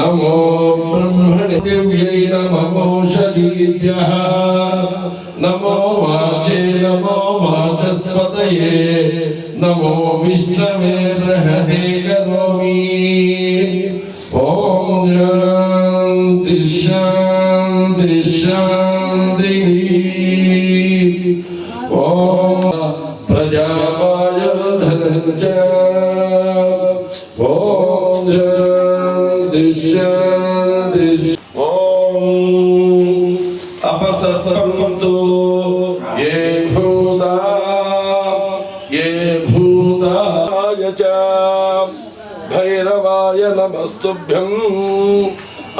नमो ब्रह्मणिभ्यै नमोषधीभ्यः नमो वाचे नमो वाचस्पतये नमो विष्णवे बृहते करोमि। ॐ शान्ति शान्ति शान्तिः। ॐ प्रजापाय धनञ्च अपसस्पन्तु ये भूताय च भैरवाय नमस्तुभ्यं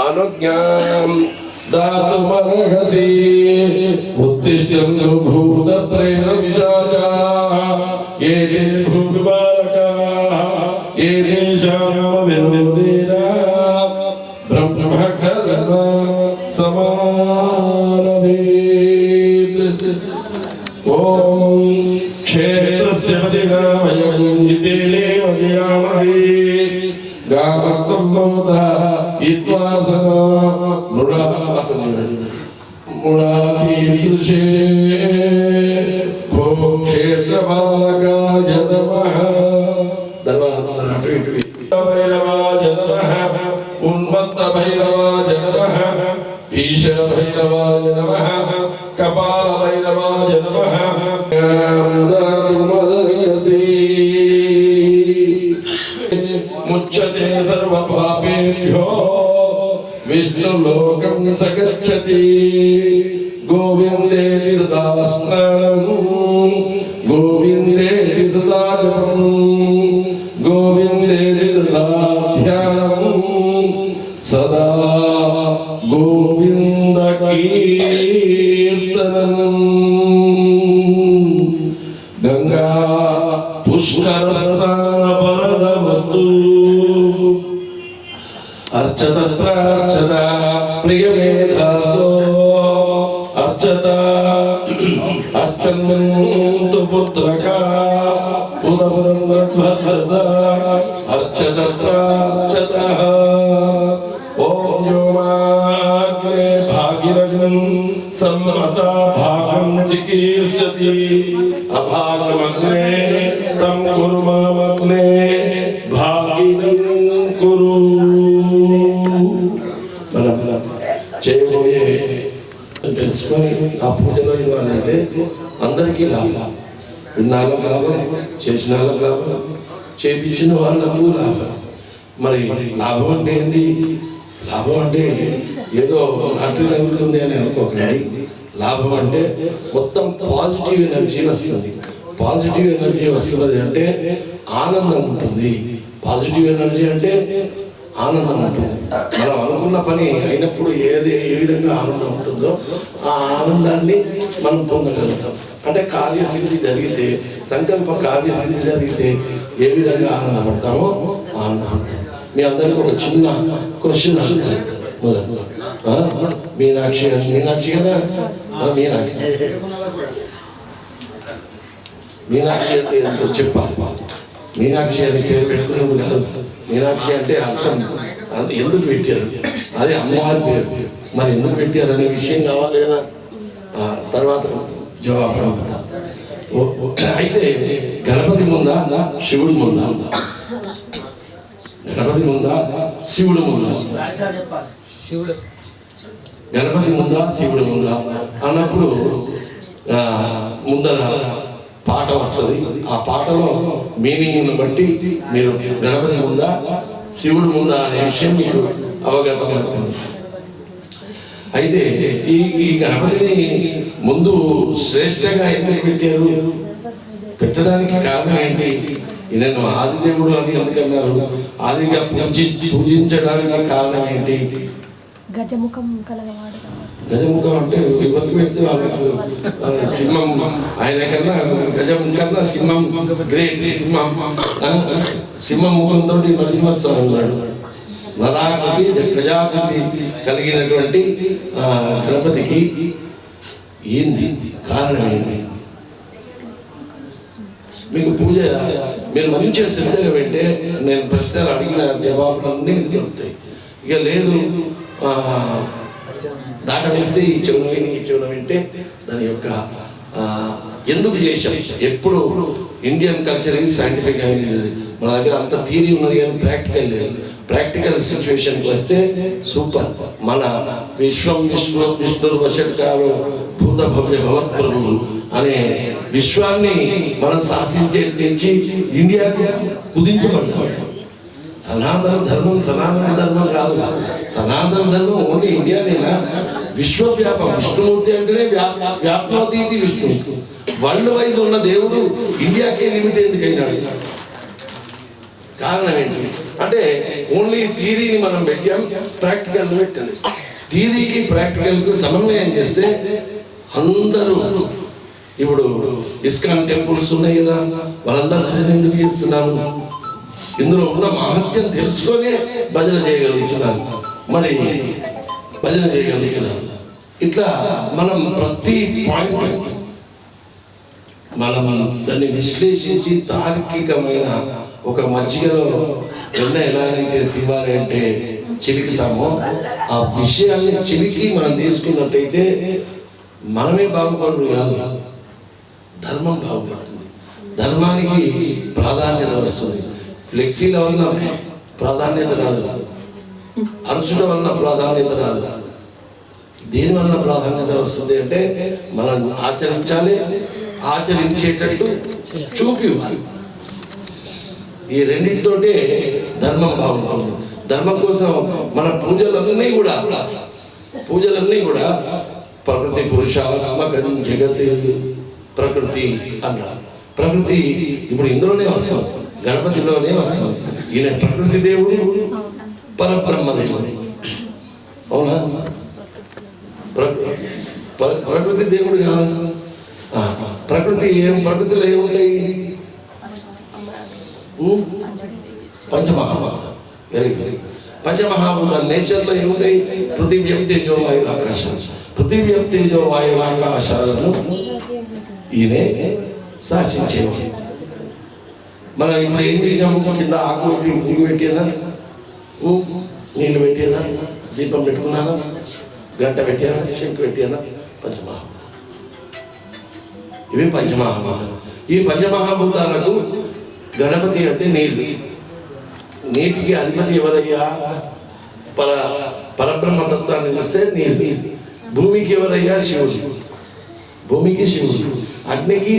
अनुज्ञां दातुमर्हसि। उत्तिष्ठन्तु भूतत्रयविशाचाः ये ते भूतबालकाः ये तेषां विरोधेन ब्रह्मकर्म समारभेत्। ॐ क्षेत्रस्य पतिना वयं जितेले वदयामहे गावस्तम्भोता इत्वासना मुरातीदृशे भो क्षेत्रपालकाय नमः। भैरवाय नमः उन्मत्त भैरवाय नमः भीषण भैरवाय नमः कपाल भैरवाय नमः। मुच्यते सर्वपापेभ्यो विष्णुलोकं स गच्छति। गोविन्देति तदा स्नानं गोविन्देति तदा जपं गोविन्देति तदा ध्यानं सदा गोविन्द कीर्तनं। गंगा पुष्करस्नानपरदमस्तु अर्चतत्रार्चत प्रियमेधासो अर्चत अर्चन्तु पुत्रका उदपुरन्द्रध्वजा अर्चतत्रार्चतः। ॐ व्योमाग्ने भागीरथं सम्मता भागं चिकीर्षति अभागमग्ने तं कुर्ममग्ने भागिनं कुरु। చేయబోయే తెలుసుకొని ఆ పూజలో ఇవ్వాలంటే అందరికీ లాభం, విన్నాళ్ళ లాభం, చేసిన లాభం, చేపించిన వాళ్ళకు లాభం. మరి లాభం అంటే ఏంటి? లాభం అంటే ఏదో అట్లా తగ్గుతుంది అని అనుకోకండి. లాభం అంటే మొత్తం పాజిటివ్ ఎనర్జీ వస్తుంది. పాజిటివ్ ఎనర్జీ వస్తున్నది అంటే ఆనందం ఉంటుంది. పాజిటివ్ ఎనర్జీ అంటే ఆనందం ఉంటుంది. మనం అనుకున్న పని అయినప్పుడు ఏ విధంగా ఆనందం ఉంటుందో ఆ ఆనందాన్ని మనం పొందగలుగుతాం. అంటే కార్యసిద్ధి జరిగితే, సంకల్ప కార్యసిద్ధి జరిగితే ఏ విధంగా ఆనందపడతామో ఆనందపడతాం. మీ అందరికీ ఒక చిన్న క్వశ్చన్ అడుగుతాను. మీనాక్షి మీనాక్షి కదా, మీనాక్షి అంటే ఎంతో చెప్పాలి. మీనాక్షి అని పేరు పెట్టుకునేది కాదు. మీనాక్షి అంటే అర్థం ఎందుకు పెట్టారు, అదే అమ్మవారి పేరు. మరి ఎందుకు పెట్టారు అనే విషయం కావాలి కదా, తర్వాత జవాబు అడుగుతా. అయితే గణపతి ముందా శివుడు ముందా? గణపతి ముందా శివుడు ముందా? గణపతి ముందా శివుడు ముందా అన్నప్పుడు ముందర పాట వస్తుంది. ఆ పాటలో మీనింగ్ను బట్టి మీరు గణపతి ముందా శివుడు ముందా అనే విషయం మీకు అవగాహన అవుతుంది. అయితే ఈ గణపతిని ముందు శ్రేష్టంగా ఎందుకు పెట్టారు? పెట్టడానికి కారణం ఏంటి? నేను ఆదిదేవుడు అని ఎందుకన్నారు? ఆదిగా పూజించడానికి కారణం ఏంటి? గజముఖం కలగవాడు. గజముఖం అంటే ఎవరికి పెడితే వాళ్ళకు సింహం, ఆయన కన్నా గజం కన్నా సింహం గ్రేట్. సింహం ముఖంతో నరసింహస్వామి ఉన్నాడు. నరాకృతి ప్రజాకృతి కలిగినటువంటి గణపతికి ఏంది కారణం? ఏంది? మీకు పూజ మీరు మంచిగా శ్రద్ధగా వింటే నేను ప్రశ్నలు అడిగిన జవాబులన్నీ మీకు దొరుకుతాయి. ఇక లేదు దాట వేస్తే ఈ చెవున వింటే దాని యొక్క ఎందుకు చేశాం. ఎప్పుడు ఇండియన్ కల్చర్ ఇది సైంటిఫిక్ అనేది, మన దగ్గర అంత థియరీ ఉన్నది కానీ ప్రాక్టికల్ లేదు. ప్రాక్టికల్ సిచ్యువేషన్కి వస్తే సూపర్. మన విష్ణుర్ వషట్కారు భూత భవ్య భవత్ప్రభులు అనే విశ్వాన్ని మనం శాసించే నుంచి ఇండియాకి కుదించబడ్డాం. సనాతన ధర్మం కాదు. సనాతన ధర్మం ఓన్లీ ఇండియానేనా? విశ్వవ్యాపం. విష్ణుమూర్తి అంటేనే వ్యాప్నోతీతి విష్ణు. వరల్డ్ వైజ్ ఉన్న దేవుడు ఇండియాకే లిమిట్ ఎందుకైనాడు? కారణం ఏంటి అంటే ఓన్లీ థియరీని మనం పెట్టాం, ప్రాక్టికల్ పెట్టండి. థియరీకి ప్రాక్టికల్కి సమన్వయం చేస్తే అందరూ ఇప్పుడు ఇస్కాన్ టెంపుల్స్ ఉన్నాయి కదా, వాళ్ళందరూ భజన ఎందుకు చేస్తున్నారు? ఇందులో ఉన్న మహత్యం తెలుసుకొని భజన చేయగలుగుతున్నారు. మరి భజన చేయగలుగుతున్నారు. ఇట్లా మనం ప్రతి పాయింట్ మనం దాన్ని విశ్లేషించి తార్కికమైన ఒక మజ్జిగలో వెన్న ఎలాగైతే తివ్వాలి అంటే చిలికితామో ఆ విషయాన్ని చిలికి మనం తీసుకున్నట్టయితే మనమే బాగుపడు కాదు, ధర్మం బాగుపడుతుంది. ధర్మానికి ప్రాధాన్యత వస్తుంది. ఫ్లెక్సీల వలన ప్రాధాన్యత రాదు, అరచుట వలన ప్రాధాన్యత రాదు. దేని వలన ప్రాధాన్యత వస్తుంది అంటే మనం ఆచరించాలి, ఆచరించేటట్టు చూపివ్వాలి. ఈ రెండింటితోటే ధర్మం బాగుంటుంది. ధర్మం కోసం మన పూజలన్నీ కూడా ప్రకృతి పురుషాత్మకం జగత్ ప్రకృతి అన్నారు. ప్రకృతి ఇప్పుడు ఇందులోనే వస్తాం, గణపతిలోనే వస్తాం. ఈయన ప్రకృతి దేవుడు, పరబ్రహ్మ దేవుడు. అవునా? ప్రకృతి దేవుడు కాదు. ప్రకృతిలో ఏముంటాయి? పంచమహాభూతాలు. వెరీ వెరీ పంచమహాభూతాలు నేచర్లో ఏముంటాయి? పృథివ్యం తేజో వాయు ఆకాశం. పృథివ్యం తేజో వాయు ఆకాశాలను ఈయనే శాసించేవాడు. మనం ఇప్పుడు ఏం చేసాము? కింద ఆకు పెట్టి పువ్వు పెట్టేనా, నీళ్ళు పెట్టేనా, దీపం పెట్టుకున్నానా, గంట పెట్టానా, శంకు పెట్టానా? పంచమహాభూతాలు. ఇవి పంచమహాభూతాలు. ఈ పంచమహాభూతాలకు గణపతి అంటే నీళ్ళు. నీటికి అధిపతి ఎవరయ్యా? పరబ్రహ్మతత్వాన్ని చూస్తే నీళ్ళు. భూమికి ఎవరయ్యా? శివుడు. భూమికి శివుడు. అగ్నికి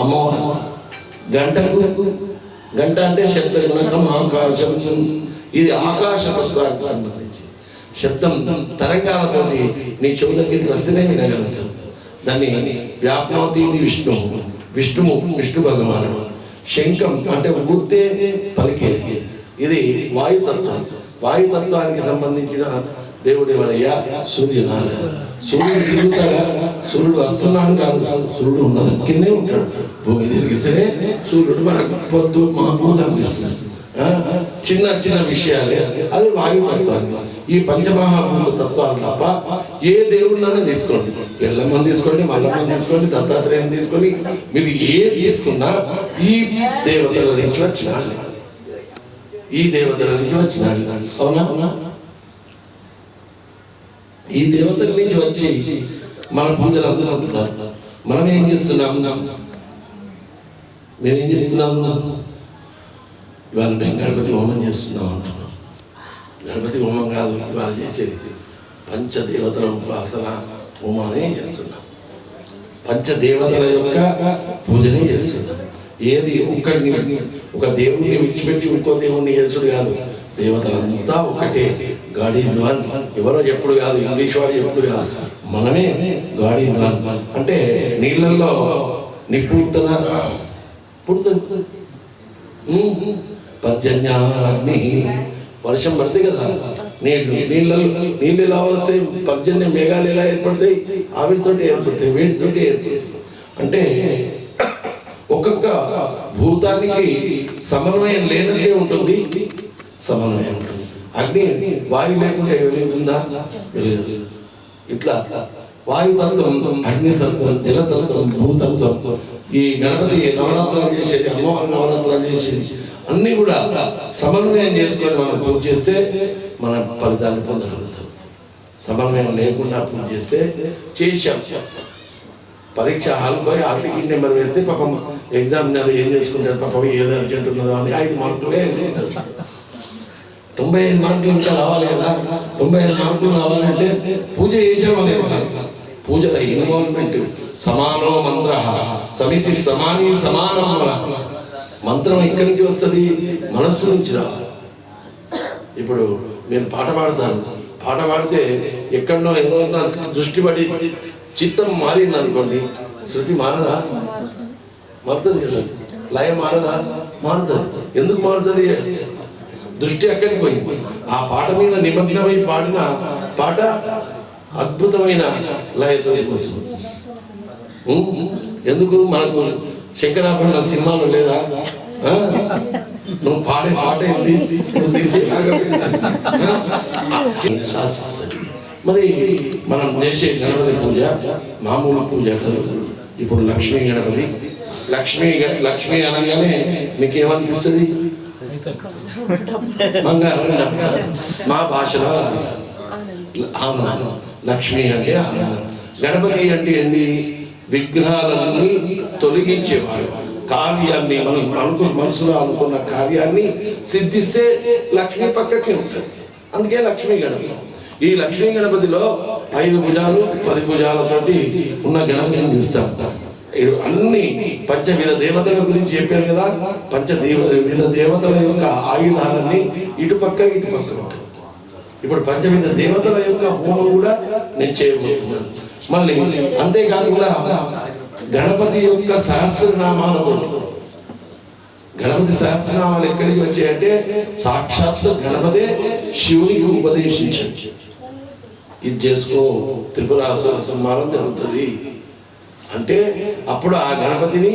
అమ్మవారు. గంట అంటే శబ్ద గుణకం ఆకాశం. ఇది ఆకాశతత్వానికి సంబంధించి శబ్దం తరంగాలతోటి నీ చెవు దగ్గరికి వస్తేనే వినగలుగుతాం. దాన్ని వ్యాప్నోతీతి విష్ణు భగవాను. శంఖం అంటే ఊతే పలికేది. ఇది వాయుతత్వం. వాయుతత్వానికి సంబంధించిన దేవుడు ఎవరయ్యా? సూర్యనారాయణ. సూర్యుడు తిరుగుతాడా? సూర్యుడు వస్తున్నాడు కాదు, సూర్యుడు ఉన్నది కిందే ఉంటాడు. భూమి తిరిగితేనే సూర్యుడు మనకు పొద్దు మామూలు అందిస్తున్నాడు. చిన్న చిన్న విషయాలే అది వాయుతత్వాన్ని. ఈ పంచమహాభూత తత్వాలు తప్ప ఏ దేవుడినైనా తీసుకోండి, ఎల్లమ్మని తీసుకోండి, మల్లమ్మని తీసుకోండి, దత్తాత్రేయం తీసుకోండి, మీరు ఏది తీసుకున్నా ఈ దేవతల నుంచి వచ్చినాడు. అవునా? ఈ దేవతల నుంచి వచ్చి మన పూజలు అందరూ అంటున్నారు. మనం ఏం చేస్తున్నాం? మేమేం చెప్తున్నాము? ఇవాళ మేము గణపతి హోమం చేస్తున్నాం అంటున్నాం. గణపతి హోమం కాదు ఇవాళ చేసేది, పంచదేవతల ఉపాసన హోమానే చేస్తున్నాం. పంచదేవతల యొక్క పూజనే చేస్తున్నాం. ఏది ఒక దేవుణ్ణి విడిచిపెట్టి ఇంకో దేవుణ్ణి చేసుడు కాదు. దేవతలంతా ఒకటే. God is one. ఎవరో ఎప్పుడు కాదు, ఇంగ్లీష్ వాడు ఎప్పుడు కాదు, మనమే గాడ్ ఈజ్ వన్. అంటే నీళ్ళల్లో నిప్పు ఉంటుందా? పుడుతుంది. పర్జన్యాగ్ని, వర్షం పడితే కదా నీళ్ళు ఎలా వస్తాయి? పర్జన్య మేఘాలు ఎలా ఏర్పడతాయి? ఆవిరితోటి ఏర్పడతాయి, వేడితోటి ఏర్పడతాయి. అంటే ఒక్కొక్క భూతానికి సమన్వయం లేనట్టే ఉంటుంది, సమన్వయం ఉంటుంది. అగ్ని వాయు లేకుండా వెలుగుతుందా? వెలుగు. ఇట్లా వాయుతత్వం, అగ్నితత్వం, జలతత్వం, భూతత్వం, ఈ గణపతి నవరాత్రాలు చేసేది, అమ్మవారి నవరాత్రాలు చేసేది అన్ని కూడా సమన్వయం చేసుకొని మనం పూజ చేస్తే మన ఫలితాన్ని పొందగలుగుతాం. సమన్వయం లేకుండా పూజ చేస్తే చేశాం. పరీక్ష హాల్ పోయి ఆర్టికల్ నెంబర్ వేస్తే పాపం ఎగ్జామినర్ ఏం చేసుకుంటారు, పాపం ఏదో అర్జెంట్ ఉన్నదో అని 5 మార్కులే 95 మార్కులు ఇంకా రావాలి కదా. 95 మార్కులు రావాలంటే పూజ చేసేవాళ్ళే కాదు. పూజల ఇన్వాల్వ్మెంట్. సమానో మంత్ర సమితి సమాని సమానం. మంత్రం ఎక్కడి నుంచి వస్తుంది? మనస్సు నుంచి రావాలి. ఇప్పుడు మీరు పాట పాడతారు, పాట పాడితే ఎక్కడనో ఏదో దృష్టి పడి చిత్తం మారింది అనుకోండి, శృతి మారదా? మారుతుంది కదా. లయ మారదా? మారుతుంది. ఎందుకు మారుతుంది? దృష్టి అక్కడికి పోయింది. ఆ పాట మీద నిమగ్నమై పాడిన పాట అద్భుతమైన లయతో కూర్చుంది. ఎందుకు? మనకు శంకరాభరణ సినిమాలో లేదా? నువ్వు పాడే పాట ఏంటి, నువ్వు తీసేలాగా శాసిస్తుంది. మరి మనం చేసే గణపతి పూజ మామూలు పూజ కాదు. ఇప్పుడు లక్ష్మీ గణపతి, లక్ష్మీ అనగానే మీకేమనిపిస్తుంది? బంగారం. మా భాషలో ఆనందం. లక్ష్మి అంటే ఆనందం. గణపతి అంటే ఏంది? విఘ్నాలన్నీ తొలగించేవాడు. కార్యాన్ని మనం మనసులో అనుకున్న కార్యాన్ని సిద్ధిస్తే లక్ష్మి పక్కకే ఉంటుంది. అందుకే లక్ష్మీ గణపతి. ఈ లక్ష్మీ గణపతిలో 5 భుజాలు 10 భుజాలతోటి ఉన్న గణపతిని చూస్తాం. అన్ని పంచవిధ దేవతల గురించి చెప్పారు కదా. పంచవిధ దేవతల యొక్క ఆయుధాలన్నీ ఇటుపక్క ఉంటాయి. ఇప్పుడు పంచవిధ దేవతల యొక్క హోమం కూడా నేను చేయబోతున్నాను. మళ్ళీ అంతేకాకుండా గణపతి యొక్క సహస్రనామాలతో, గణపతి సహస్రనామాలు ఎక్కడికి వచ్చాయంటే సాక్షాత్తు గణపతే శివునికి ఉపదేశించాడు. ఇది చేసుకో, త్రిపురాసుర సంహారం జరుగుతుంది అంటే అప్పుడు ఆ గణపతిని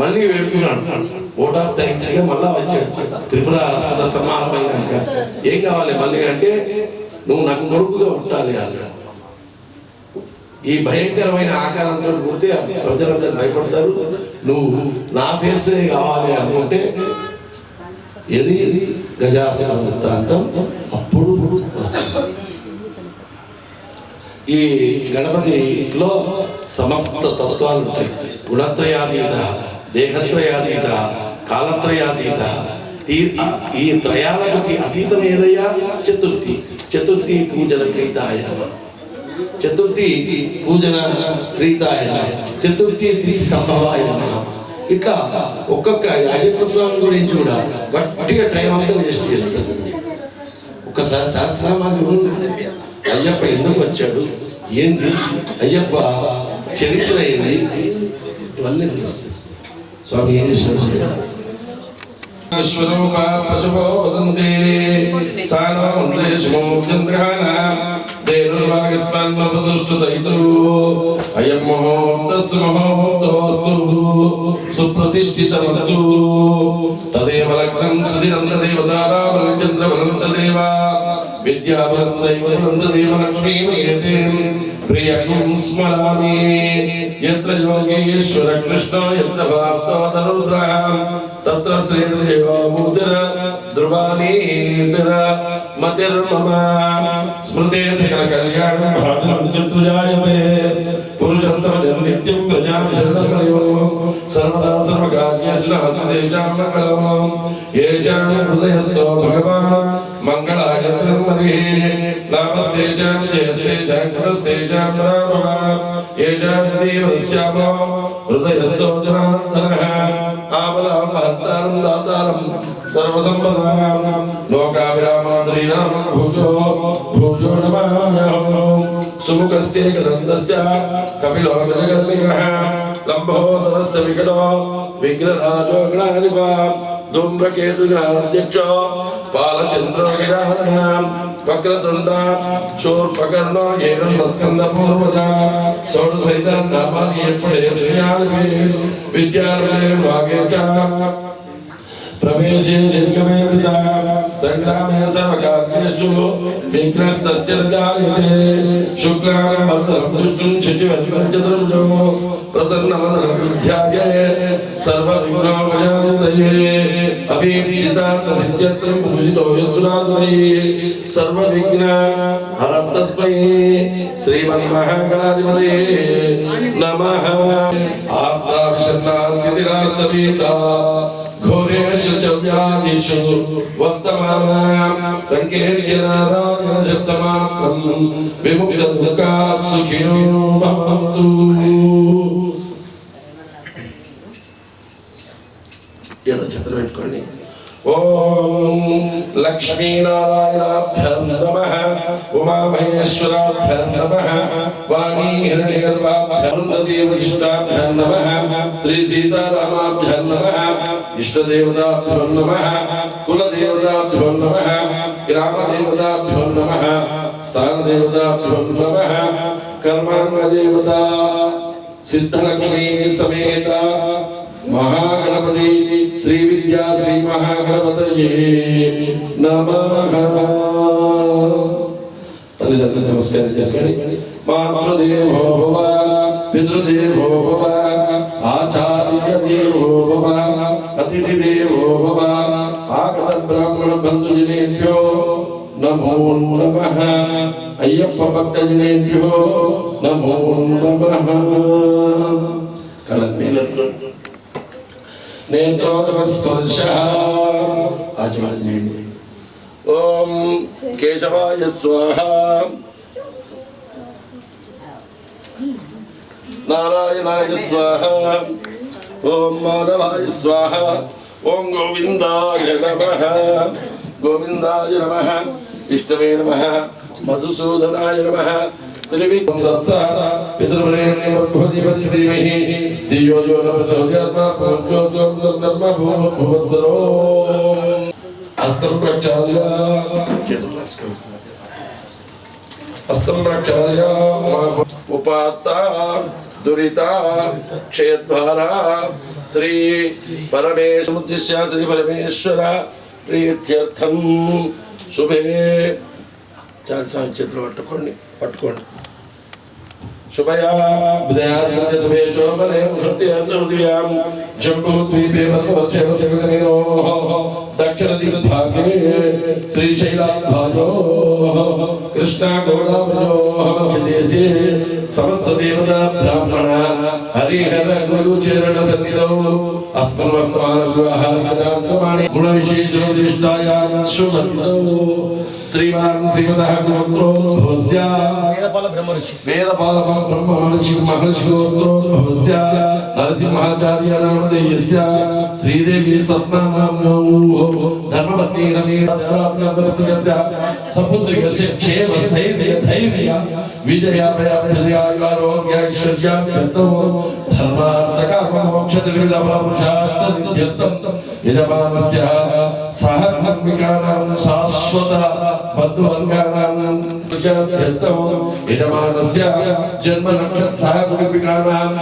మళ్ళీ వేడుకున్నాడు. ఓట్ ఆఫ్ థ్యాంక్స్ గా మళ్ళా వచ్చాడు. త్రిపురాసుర సంహారం అయినాక ఏం కావాలి మళ్ళీ అంటే, నువ్వు నాకు కొడుకుగా పుట్టాలి అన్నాడు. ఈ భయంకరమైన ఆకారంతో పుడితే ప్రజలందరూ భయపడతారు. నువ్వు నా ఫేసే కావాలి అనుకుంటే ఏది గజాసుర వృత్తాంతం అప్పుడు ఈ గణపతిలో సమస్త తత్వాలు ఉంటాయి. గుణత్రయాతీత, దేహత్రయాతీత, కాలత్రయాతీత. ఈ త్రయాలకి అతీతం ఏదయ్యా? చతుర్థి. చతుర్థి పూజన ప్రీతాయ, చతుర్థి పూజన ప్రీతాయ, చతుర్థి తిథి సంభవాయ. ఇట్లా ఒక్కొక్క అయ్యప్ప స్వామి గురించి కూడా గట్టిగా టైం అంతా వేస్ట్ చేస్తారు. ఒక్కసారి సహస్రనామాలు అయ్యప్ప ఎందుకు వచ్చాడు, ఏంది అయ్యప్ప చరిత్ర ఏంది, ఇవన్నీ స్వామి ఏం చేశాడు? విశ్వరూపా పశువో వదంతే సానోంద్రేషమో చంద్రహాన దేనుర్వాగస్మన్మపసుష్టుతైతు అయం మహోత్తస్సు మహోత్తోస్తు సుప్రతిష్ఠితమస్తు తదేవ లగ్నం సుధినందదేవతారాబలం చంద్రబలంతదేవా విద్యాబలందైవలంతదేవ లక్ష్మీమయతే ప్రియకం స్మరామి యత్ర యోగేశ్వర కృష్ణ యత్ర భార్తో ధనుర్ధరః తత్ర శ్రీదేవో మూర్తిర ధ్రువానీతిర మతిర్మమ స్మృతే సకల కళ్యాణం భాగంతుజాయతే పురుషస్తవ నిత్యం ప్రజామి శరణమయో సర్వదా సర్వకార్యేషు హస్తేజాం మంగళం ఏషాం హృదయస్థో భగవాన్ మంగళాయత్రమరి లాభస్తేజాం జయస్తేజాం కృతస్తేజాం రామ ఏషాం దేవస్యామో హృదయస్థో జనార్దనః ఆవలాంబహత్తారం దాతారం సర్వసంపదాం లోకాభిరామం శ్రీరామ భూజో భూజో నమామ్యహం సుముఖస్య కదంతస్య కపిలో విజగర్మికః లంబోదరస్య వికటో విఘ్నరాజో గణాధిప ధూమ్రకేతు గణాధ్యక్షో పాలచంద్రో విరాహణః వక్రతుండా శూర్పకర్ణో ఏనుస్కందపూర్వజా షోడశైతాన్ నామాని ఎప్పుడే శ్రీయాలి విద్యారులే వాగేచ ప్రవేశే నిర్గమేదిత సంగ్రామే సర్వకార్యేషు విఘ్నస్తస్య జాయతే శుక్లాం వరదం దుష్టుం శశివర్ణం చతుర్భుజో ప్రసన్నవదనం ధ్యాయే సర్వవిఘ్నోపశాంతయే అభీప్సితార్థ విద్యత్రం పూజితో యస్సురాధునయే సర్వవిఘ్న హరస్తస్మై శ్రీమన్మహాగణాధిపతయే నమః ఆప్తాక్షన్నాస్థితిరాస్తమేతా ఘోరేషు చ వ్యాధిషు వర్తమానాం సంకీర్తనారాయణమాత్రం విముక్త దుఃఖా సుఖినో భవంతు. ఏడో చిత్రం పెట్టుకోండి. ఓం లక్ష్మీనారాయణాభ్యం నమః ఉమామహేశ్వరాభ్యం నమః వాణీ హిరణ్యగర్భాభ్యం వశిష్టాభ్యం నమః శ్రీ సీతారామాభ్యం నమః ఇష్టదేవతాభ్యం నమః కులదేవతాభ్యం నమః గ్రామదేవతాభ్యం నమః స్థానదేవతాభ్యం నమః కర్మాంగదేవతా సిద్ధలక్ష్మీ సమేత మహాగణపతి శ్రీ విద్యా శ్రీ మహాగణపతయే నమః. తల్లిదండ్రులకు నమస్కారం చేసుకోండి. మాతృదేవో భవ పితృదేవో భవ ఆచార్య దేవో భవ అతిథి దేవో భవ ఆగత బ్రాహ్మణ బంధుజనేభ్యో నమో నమః. అయ్యప్ప భక్తజనేభ్యో నమో నమః. కళ నేత్రోదకస్పర్శ ఆచమనం. ఓం కేశవాయ స్వాహ నారాయణాయ స్వాహ ఓం మాధవాయ స్వాహ ఓం గోవిందాయ నమః గోవిందాయ నమః విష్ణవే నమః మధుసూదనాయ నమః త్రివిక్రమ దత్సః పితృవరేణ్యం భగవతి ధీమహి ధియో యో న ప్రచోదయాత్ పూజ్యోత్వం ధర్మ భూవత్సరో. హస్తం ప్రక్షాళ్య హస్తం ప్రక్షాళ్య ఉపాత్త దురిత క్షయద్వార శ్రీ పరమేశ్వరుద్దిశ్య శ్రీ పరమేశ్వర ప్రీత్యర్థం శుభే. చాలు స్వామి చేతులు పట్టుకోండి. శుభయా విదయార్థం శుభే శోభనే సత్యాం జంబూద్వీపే వత్సవక్షేమో దక్షిణ దిగ్భాగే శ్రీశైలాద్భాజో కృష్ణా గోదావరియో మధ్యదేశే సమస్త దేవతా బ్రాహ్మణ హరిహర గురు చరణ సన్నిధౌ అస్మన్ వర్తమాన వివాహాని గుణ విశేషో దిష్టాయాం శుభంతో శ్రీమాన్ శ్రీమదః గోత్రోద్భవస్య వేదపాల బ్రహ్మర్షి మహర్షి గోత్రోద్భవస్య నరసింహాచార్య నామధేయస్య శ్రీదేవి సప్తనామ్నో ధర్మపత్ని రమేణ సపుత్రికస్య క్షేమ ధైర్య విజయాభయారోగ్యైశ్వర్యాభ్యర్థం ధర్మార్థకామ మోక్ష త్రివిధ పురుషార్థ సిద్ధ్యర్థం యజమానస్య సహకర్మికానాం శాశ్వత బంధువర్గానాం విజయాభ్యర్థం యజమానస్య జన్మ నక్షత్ర సహకుటుంబికానాం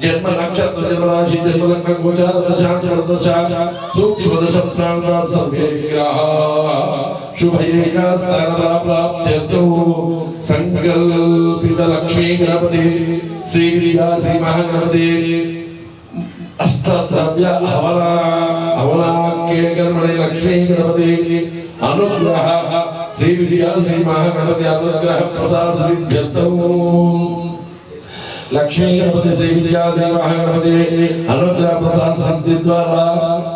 జన్మ నక్షత్ర జన్మరాశి జన్మ లగ్న గోచార సూక్ష్మ దశ ప్రాణ సర్వే గ్రహాః శుభయేక స్థాన ప్రాప్త్యర్థో సంకల్పిత లక్ష్మీ గణపతి శ్రీ విద్యా శ్రీ మహాగణపతి అష్టద్రవ్య హవనాఖ్యే కర్మణి లక్ష్మీ గణపతి అనుగ్రహ శ్రీ విద్యా శ్రీ మహాగణపతి అనుగ్రహ ప్రసాద సిద్ధ్యర్థం లక్ష్మీ గణపతి శ్రీ విద్యా శ్రీ మహాగణపతి అనుగ్రహ ప్రసాద సిద్ధి ద్వారా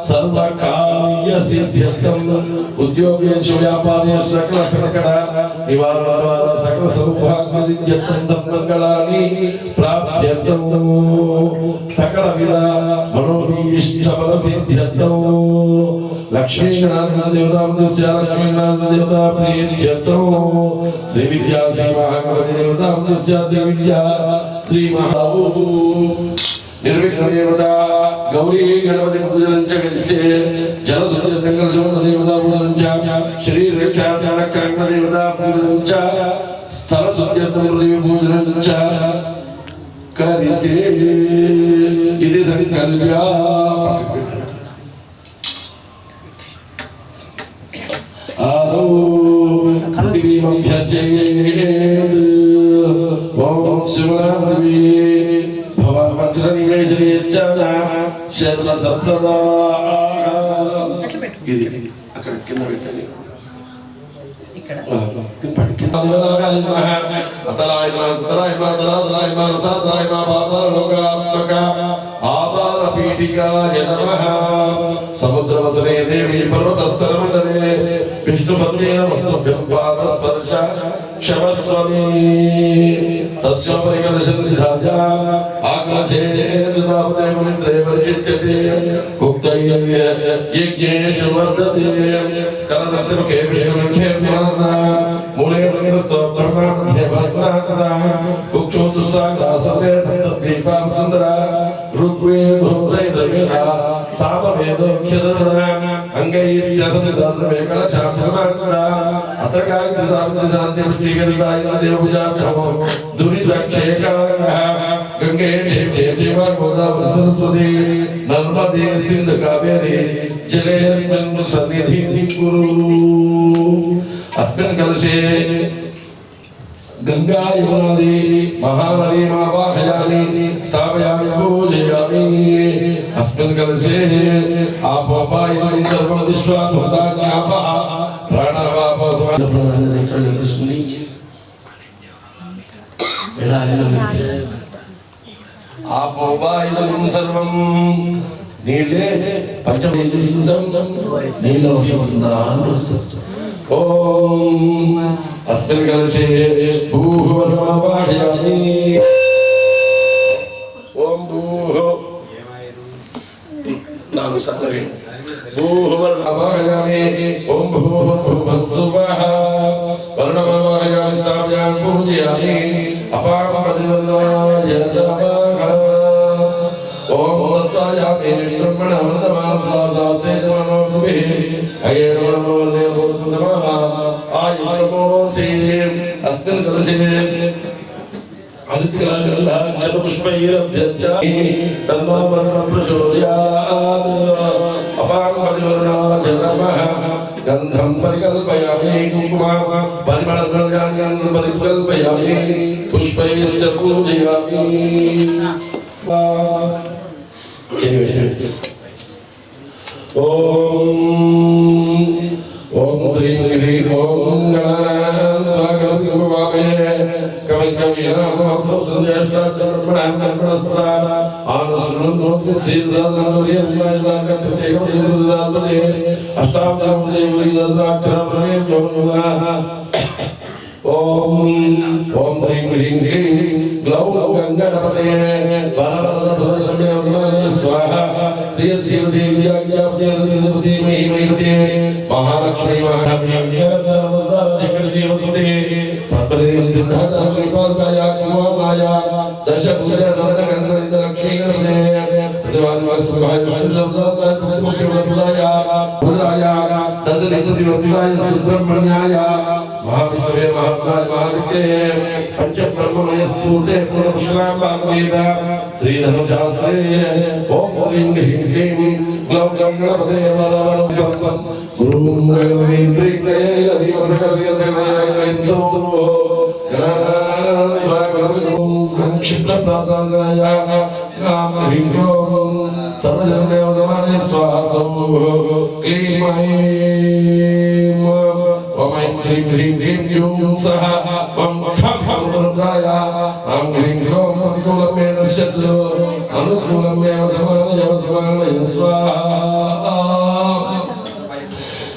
సర్వకార్య సిద్ధ్యర్థం ఉద్యోగేషు వ్యాపారేషు సకల సంకట నివారణ ద్వారా సకల సౌభాగ్య సిద్ధ్యర్థం సన్మంగళాని ప్రాప్త్యర్థం సకల విధ మనోభీష్ట బల సిద్ధ్యర్థం లక్ష్మీ గణాధిపతి దేవతాంశ లక్ష్మీ గణాధిపతి దేవతా ప్రీత్యర్థం శ్రీ విద్యా శ్రీ మహాగణపతి దేవతాంశ శ్రీ విద్యా శ్రీ మహావు నిర్విఘ్న దేవత గౌరీ గణపతి పూజనం చ కలిసే జలసుజతంగ దేవత పూజనం చ శ్రీ రేఖాంగ దేవత పూజనం చ స్థల సుజతం హృదయ పూజనం చ కలిసే ఇది సంకల్ప్య ఆదో పృథివీమభ్యర్చయేత్ ఓం శివాదేవి భవాన్ వజ్రనివేశయేచ్చ శర్మ సప్తదా ఇది అక్కడ కింద పెట్టండి ఇక్కడ సముద్రవసనే దేవి పర్వతస్థలమండలే విష్ణుపత్నేన వస్త్రభ్యంపాదస్పర్శ క్షమస్వమి తస్యోపరి కలశనిధాయ ఆగ్లశేషేతుదాపదే పవిత్రే పరిచిత్యతే ఉక్తయ్య యజ్ఞేషు వర్ధతే కలశస్య ముఖే విష్ణుముఖే మూలే స్తోత్రమాధ్యవత్నాకదా కుక్షోతు సాగరాసతే సప్తద్వీపాం సుందర ఋగ్వేదోదయవేద సామవేదోఖ్యదన అంగైస్యసందర్వే కలశాక్షమాకదా అత్రకాయత్రిదావిదాంతే పుష్టికరిదాయ దేవపూజాభ్యమో దురిదక్షేకారః గంగే దేవ గోదావరి సరస్వతి నర్మదే సింధు కావేరి జలేస్మిన్ సన్నిధిం కురు अस्मिन् कलशे गंगा यमुनादि महानदी आवाहयामि स्थापयामि पूजयामि अस्मिन् कलशे आपो वायुं सर्वं विश्वा भूतान्यापः प्राणवापः आपो वायुं सर्वं नीले पंचमेलिन्दं नीलवसुन्दान् ओम अस्मिन् कलशे भूर्भुवस्सुवाहयामि ओम भूः नाम सारे भूर्भुवस्सुवाहयामि ओम भूर्भुवस्सुवः वर्णवर्वाहयामि स्थापयामि पूजयामि अपामपतिवर्णाय नमः ओम तत्त्वायामि ब्रह्मणवन्दमानसास्ते नमो सुभिः अये नमो नमः आयुर्मोसि अस्मिन् कलशे आदित्यगन्धा जलपुष्पैरभ्यर्चामि तन्नो वरुणः प्रचोदयात् अपामपतिवर्णाय नमः गन्धं परिकल्पयामि कुङ्कुमं परिमళद्रव्याणि परिकल्पयामि पुष्पैश्च पूजयामि ओम श्री हरि ओम गणानां स्वागतम कवि कविना आनस्रुन्नोति सीजनोरियन्नागते अष्टावतारदेवैदराक्षरप्रवेशोन्नः ओम ओम ह्रीं ह्रीं ह्रीं ग्लौं गंगणपते वरवरदधोजमेवमाने स्वाहा श्री शिवदेव्याज्ञापते महिमैवते महालक्ष्मी महादेव्याज्ञापते पद्मदेव सिद्धार्थविपालकाया कुमाराया दशभुजरत्नगन्धलक्ष्मी गणपते प्रतिवादिवासुभाय शब्दाय बुधराया तदनिपतिवर्तिताय सुब्रह्मण्याय महाविष्णवे महात्माय महाविद्ये पंचब्रह्ममय स्फूर्ते पूर्णपुष्करां भागवेद श्रीधर्मशास्त्रे ओम ह्रीं ह्रीं क्लीं ग्लौं गणपते वरवरं सं गुरुं गणपतिं त्रिकये हरिमसकर्यते सो क्षिप्रप्राताय नाम ह्रीं ग्लौं सर्वजन्मेवदमाने स्वाहा क्लीं ऐं ओम ऐं ह्रीं ह्रीं क्लीं क्यूं सः ॐ खं खं रुद्राय ॐ ह्रीं ग्लौं प्रतिकूलं मे नश्यतु अनुकूलं मे वसमानय स्वाहा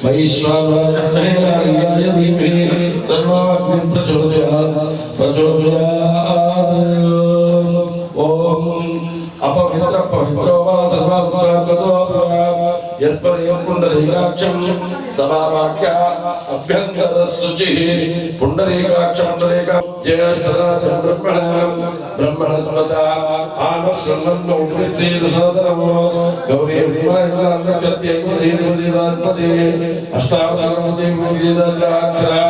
वैश्वानराय धीमहि तन्नो अग्निः प्रचोदयात् ओम अपवित्र पवित्रो वा सर्वावसरागतो यस्पदेव पुंडरीकाक्षं सभावाक्य अभ्यन्तरशुचिः पुंडरीकाक्षं पुंडरीका ज्येष्ठराजं ब्रह्मणस्पदा आनश्रमन्नो उद्भिद्येदसनसनमो गौरी ब्रह्मणस्पत्यैवदेवदेदात्मते अष्टावतारमुदेवदेदाक्षरा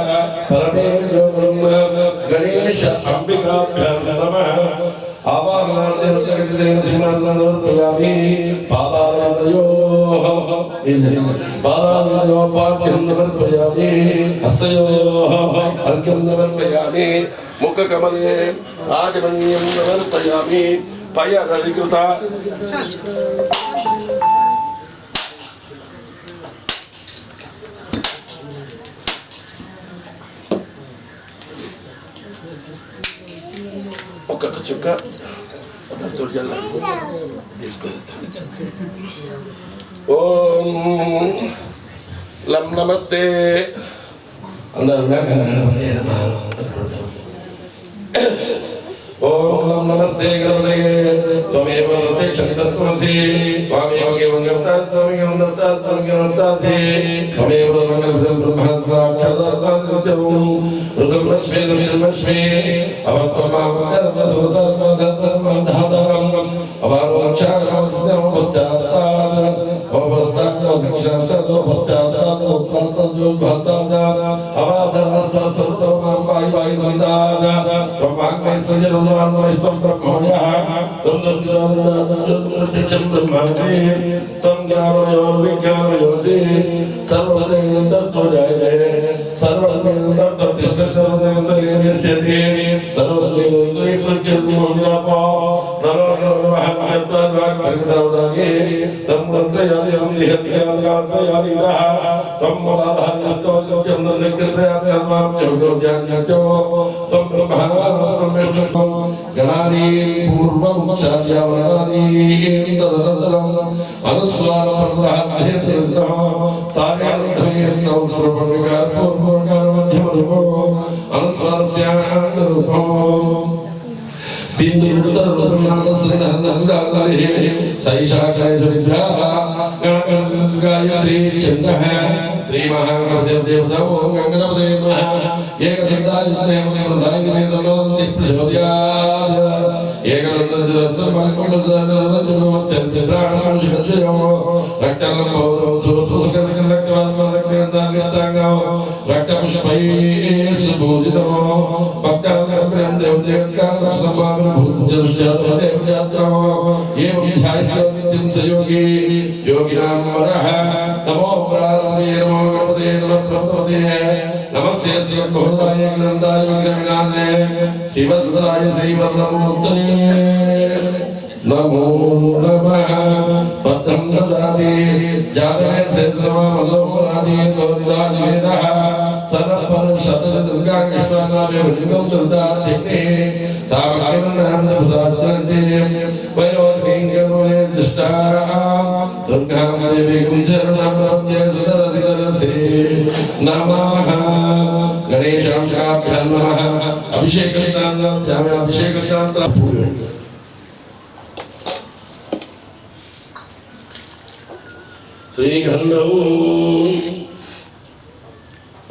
परमेश्वर ब्रह्म गणेश अंबिकाभ्यां नमः आवाहनादेवतेन श्रीमन्नमर्पयामि पादारयोः पार्घ्यं समर्पयामि हस्तयोः अर्घ्यं समर्पयामि मुखकमले आचमनीयं समर्पयामि पयदधिकृता ఒక్కొక్క చుక్క దాంతో తీసుకుంటాను. ఓం లం నమస్తే అందరూ ఓం లం నమస్తే గణపతయే త్వమేవ ప్రత్యక్షం త్వమేవ కేవలం త్వమేవ త్వమేవ త్వమేవ బ్రహ్మాత్మాక్షరదాత్మాదిత్యం రుద్రం లక్ష్మీ అవత్వమాధర్మసుధర్మధర్మధాతారం అవారోక్షామస్నమపశ్చాత్తాద్ అవపరస్తాదక్షాస్తదో పశ్చాత్తాద్ ఉత్తాదోద్భాతాద్ అవాధరస్తసర్వమాం వాయి దందాద్ త్వమాగ్మై సృజనోన్వాన్వైస్వం బ్రహ్మోయః త్వం దత్తిదానందాదత్యం బ్రహ్మాణే త్వం జ్ఞానమయో విజ్ఞానమయోసి సర్వదేవం తత్వజాయతే సర్వదేవం తత్ప్రతిష్ఠితం దేవస్యతి సర్వదేవం త్వయిత్యర్తి మందిరాపో నరో నరమహత్వాగ్పరిమితవదాని తం మంత్రయాదిహం దిహత్యాదిగాత్రయాదిదః త్వం మూలాధార్యస్తోజం నందిత్రయామి అన్మాం జోజ్ఞాన్యచో త్వం బ్రహ్మాస్త్రం విష్ణుం గణాది పూర్వం చార్యావనాది తదనంతరం అనుస్వార ప్రహ్లాదేంద్రం తార్యార్థమేంద్రం శ్రవణవికార పూర్వకార మధ్యమరూపో అనుస్వారత్యానందరూపో गायत्री चंद है श्री महागणपति देवता ओम गणपति नमः एकदंताय नमः एकदंतरस्तम मलकुंडजनरंजनोत्तराणं शिवजयो रक्तलंबो सुसुसुकसकं रक्तवान्मरक्तदान्यतांगो रक्तपुष्पैः सुपूजितो भक्तानां देवदेवत्कालक्ष्ममाविर्भूतजलश्चादेवजातो एवं ध्यायतो नित्यं सयोगी योगिनां वरः नमो प्रारब्धे नमो गणपते नमः प्रभवते नमस्ते श्रीमद्भगवताय ज्ञानदाय विग्रहविनाशने शिवसुताय श्रीवरदमूर्तये नमो नमः पत्रं ददाति जातवे सेतमामलोकनादि तोनिदादिवेदः सनपर शतदुर्गाङ्गेश्वरनामे भजनं श्रद्धात्यग्ने तामग्निमन्नामदपसास्त्रन्ते वैरोधीङ्गरोले दृष्टा दुर्गां देवीं शरणं प्रपद्ये सुतरतितरसे नमः गणेशाभ्यां नमः अभिषेकस्नानाभ्यां శ్రీగంధం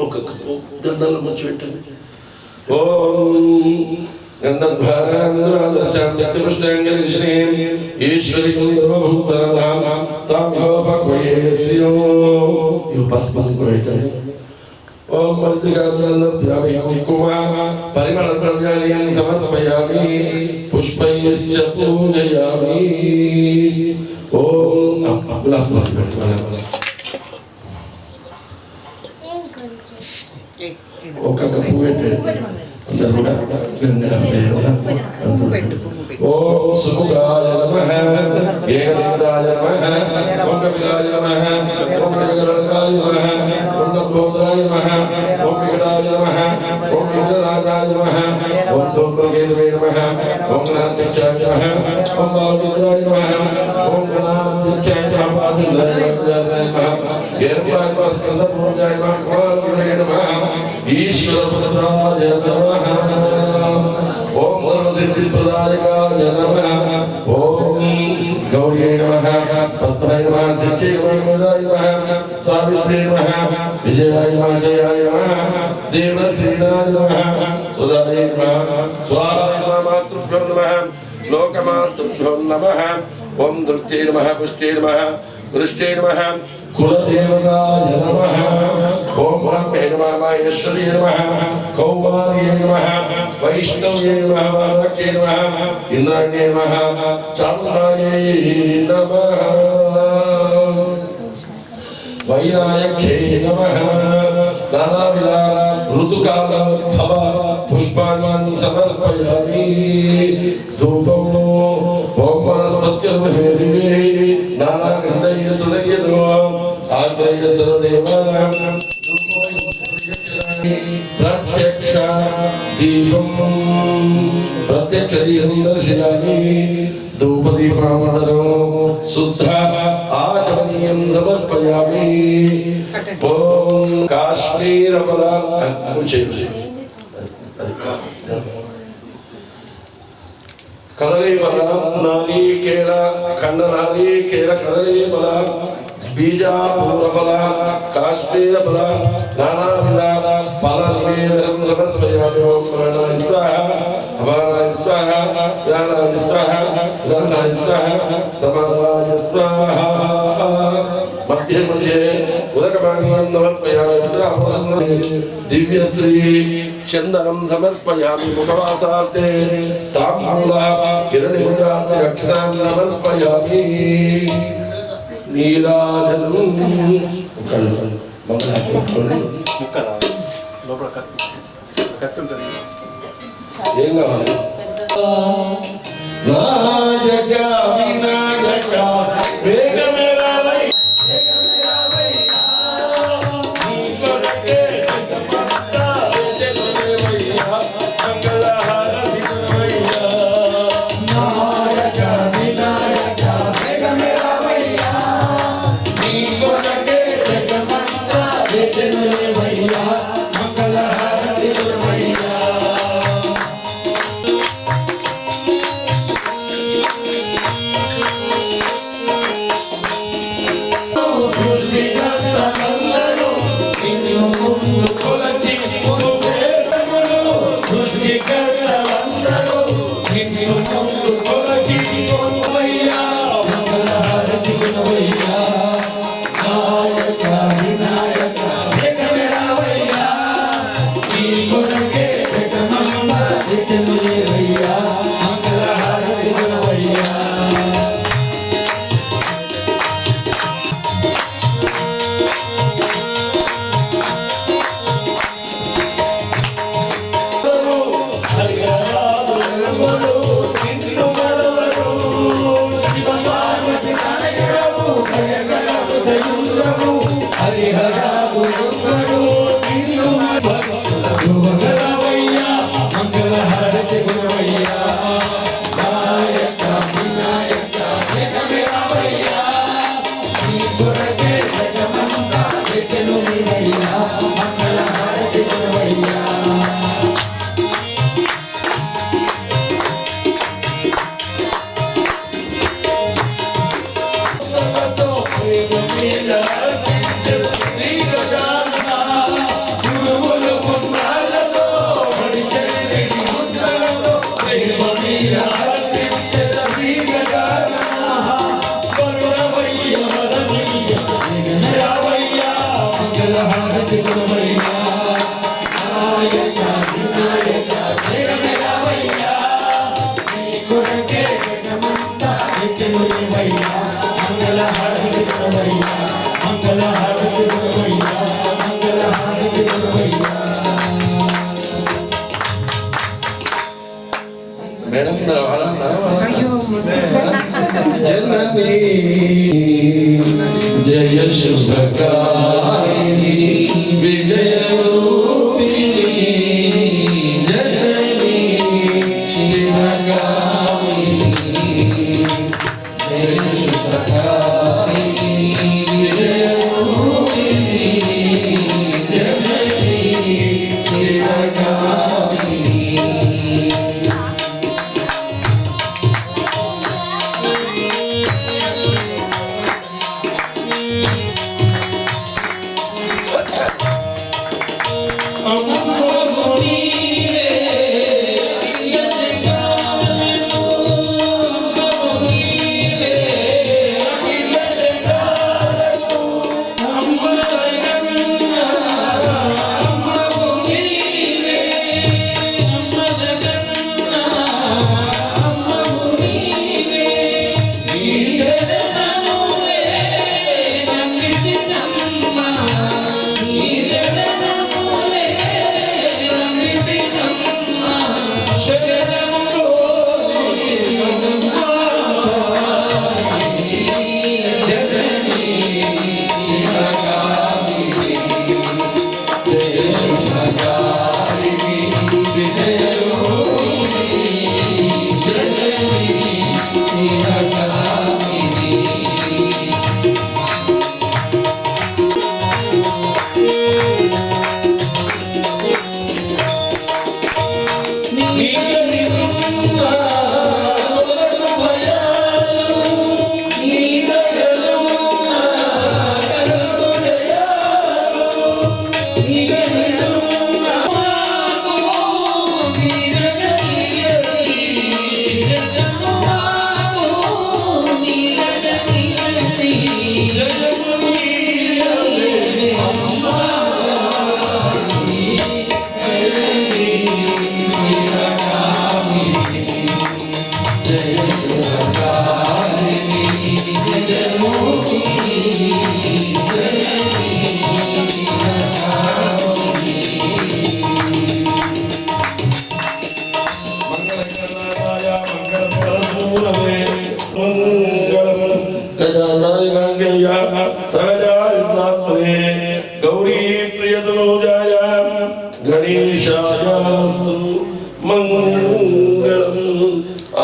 ఒక గంధంలో ముంచి పెట్టండి. ఓం గంధద్వారాంధ్రాదర్శాంత్యపుష్టాంగలి శ్రీం ఈశ్వరీం సర్వభూతానాం తాంగోపక్వయేస్యో ఇవి పసుపు పెట్టండి. ఓం మృతికాగ్నందభ్యామి కుమా పరిమళ ద్రవ్యాన్ని సమర్పయామి పుష్పైశ్చ పూజయామి. ఓం ఒక్కొక్క పువ్వు పెట్టండి. అందరూ కూడా ఓం సుముఖాయ నమః ఏకదంతాయ నమః ఓం కపిలాయ నమః ఓం గజగణాయ నమః ఓం నంబోదరాయ నమః ఓం వికటాయ నమః ఓం విఘ్నరాజాయ నమః ఓం ధూమ్రకేతువే నమః ఓం గణాధ్యక్షాయ నమః ఓం బాలచంద్రాయ నమః ఓం గణాధ్యక్షాయ నమః ఏర్పాయ నమః స్కందపూజాయ నమః కుమారగుణే నమః ఈశ్వరపుత్రాయ నమః ఓం సర్వసిద్ధిప్రదాయకాయ నమః ఓం గౌరీ నమః పద్మాయ నమః శక్తి నమః स्वाहामातृभ्यो नमः लोकमातृभ्यो नमः ओम धृत्यै नमः पुष्टै नमः वृष्टै नमः कुलदेवताय नमः ओम ब्रह्मे नमः महेश्वर्यै नमः कौमार्यै नमः वैष्णव्यै नमः वारक्यै नमः इंद्राण्यै नमः चामुण्डायै नमः वैनायक्यै नमः नानाविध ऋतुकालोद्भव पुष्पाणि समर्पयामि धूपं ओम वनस्पत्यर्वहेदिवे नानागन्धैः सुदर्यतो आग्रह्य सर्वदेवानां प्रत्यक्ष दीपं प्रत्यक्ष दीपं दर्शयामि धूपदीपावदनं शुद्ध आचमनीयं समर्पयामि ओम काश्मीर बला कदली बला नारिकेल खंड नारिकेल कदली बला बीजापुर बला काश्मीर बला नानाविध फल निवेदनं समर्पयामि ओम प्राणाय स्वाहा अपानाय स्वाहा व्यानाय स्वाहा गन्धाय स्वाहा समानाय स्वाहा मध्य मध्ये उदकपानीयं समर्पयामि दिव्यश्री चंदनं समर्पयामि मुखवासार्थे ताम्बूल किरणिमुद्रार्थे अक्षतां समर्पयामि नीराजनं ఏం కావాలి నాయక వినాయక వేగమేరావై నీ కొరకే జగమంతా వెచెలవేవయ్యా మంగళహారతి గుణవయ్యా నాయక వినాయక వేగమేరావయ్యా నీ కొరకే జగమంతా వెచెలవేవయ్యా మంగళహారతి గుణవయ్యా मैडम जननी जय शुभकारिणी विजय रूपिणी जननी शिवकामिनी जय शुभकारिणी विजय रूपिणी जननी शिवकामिनी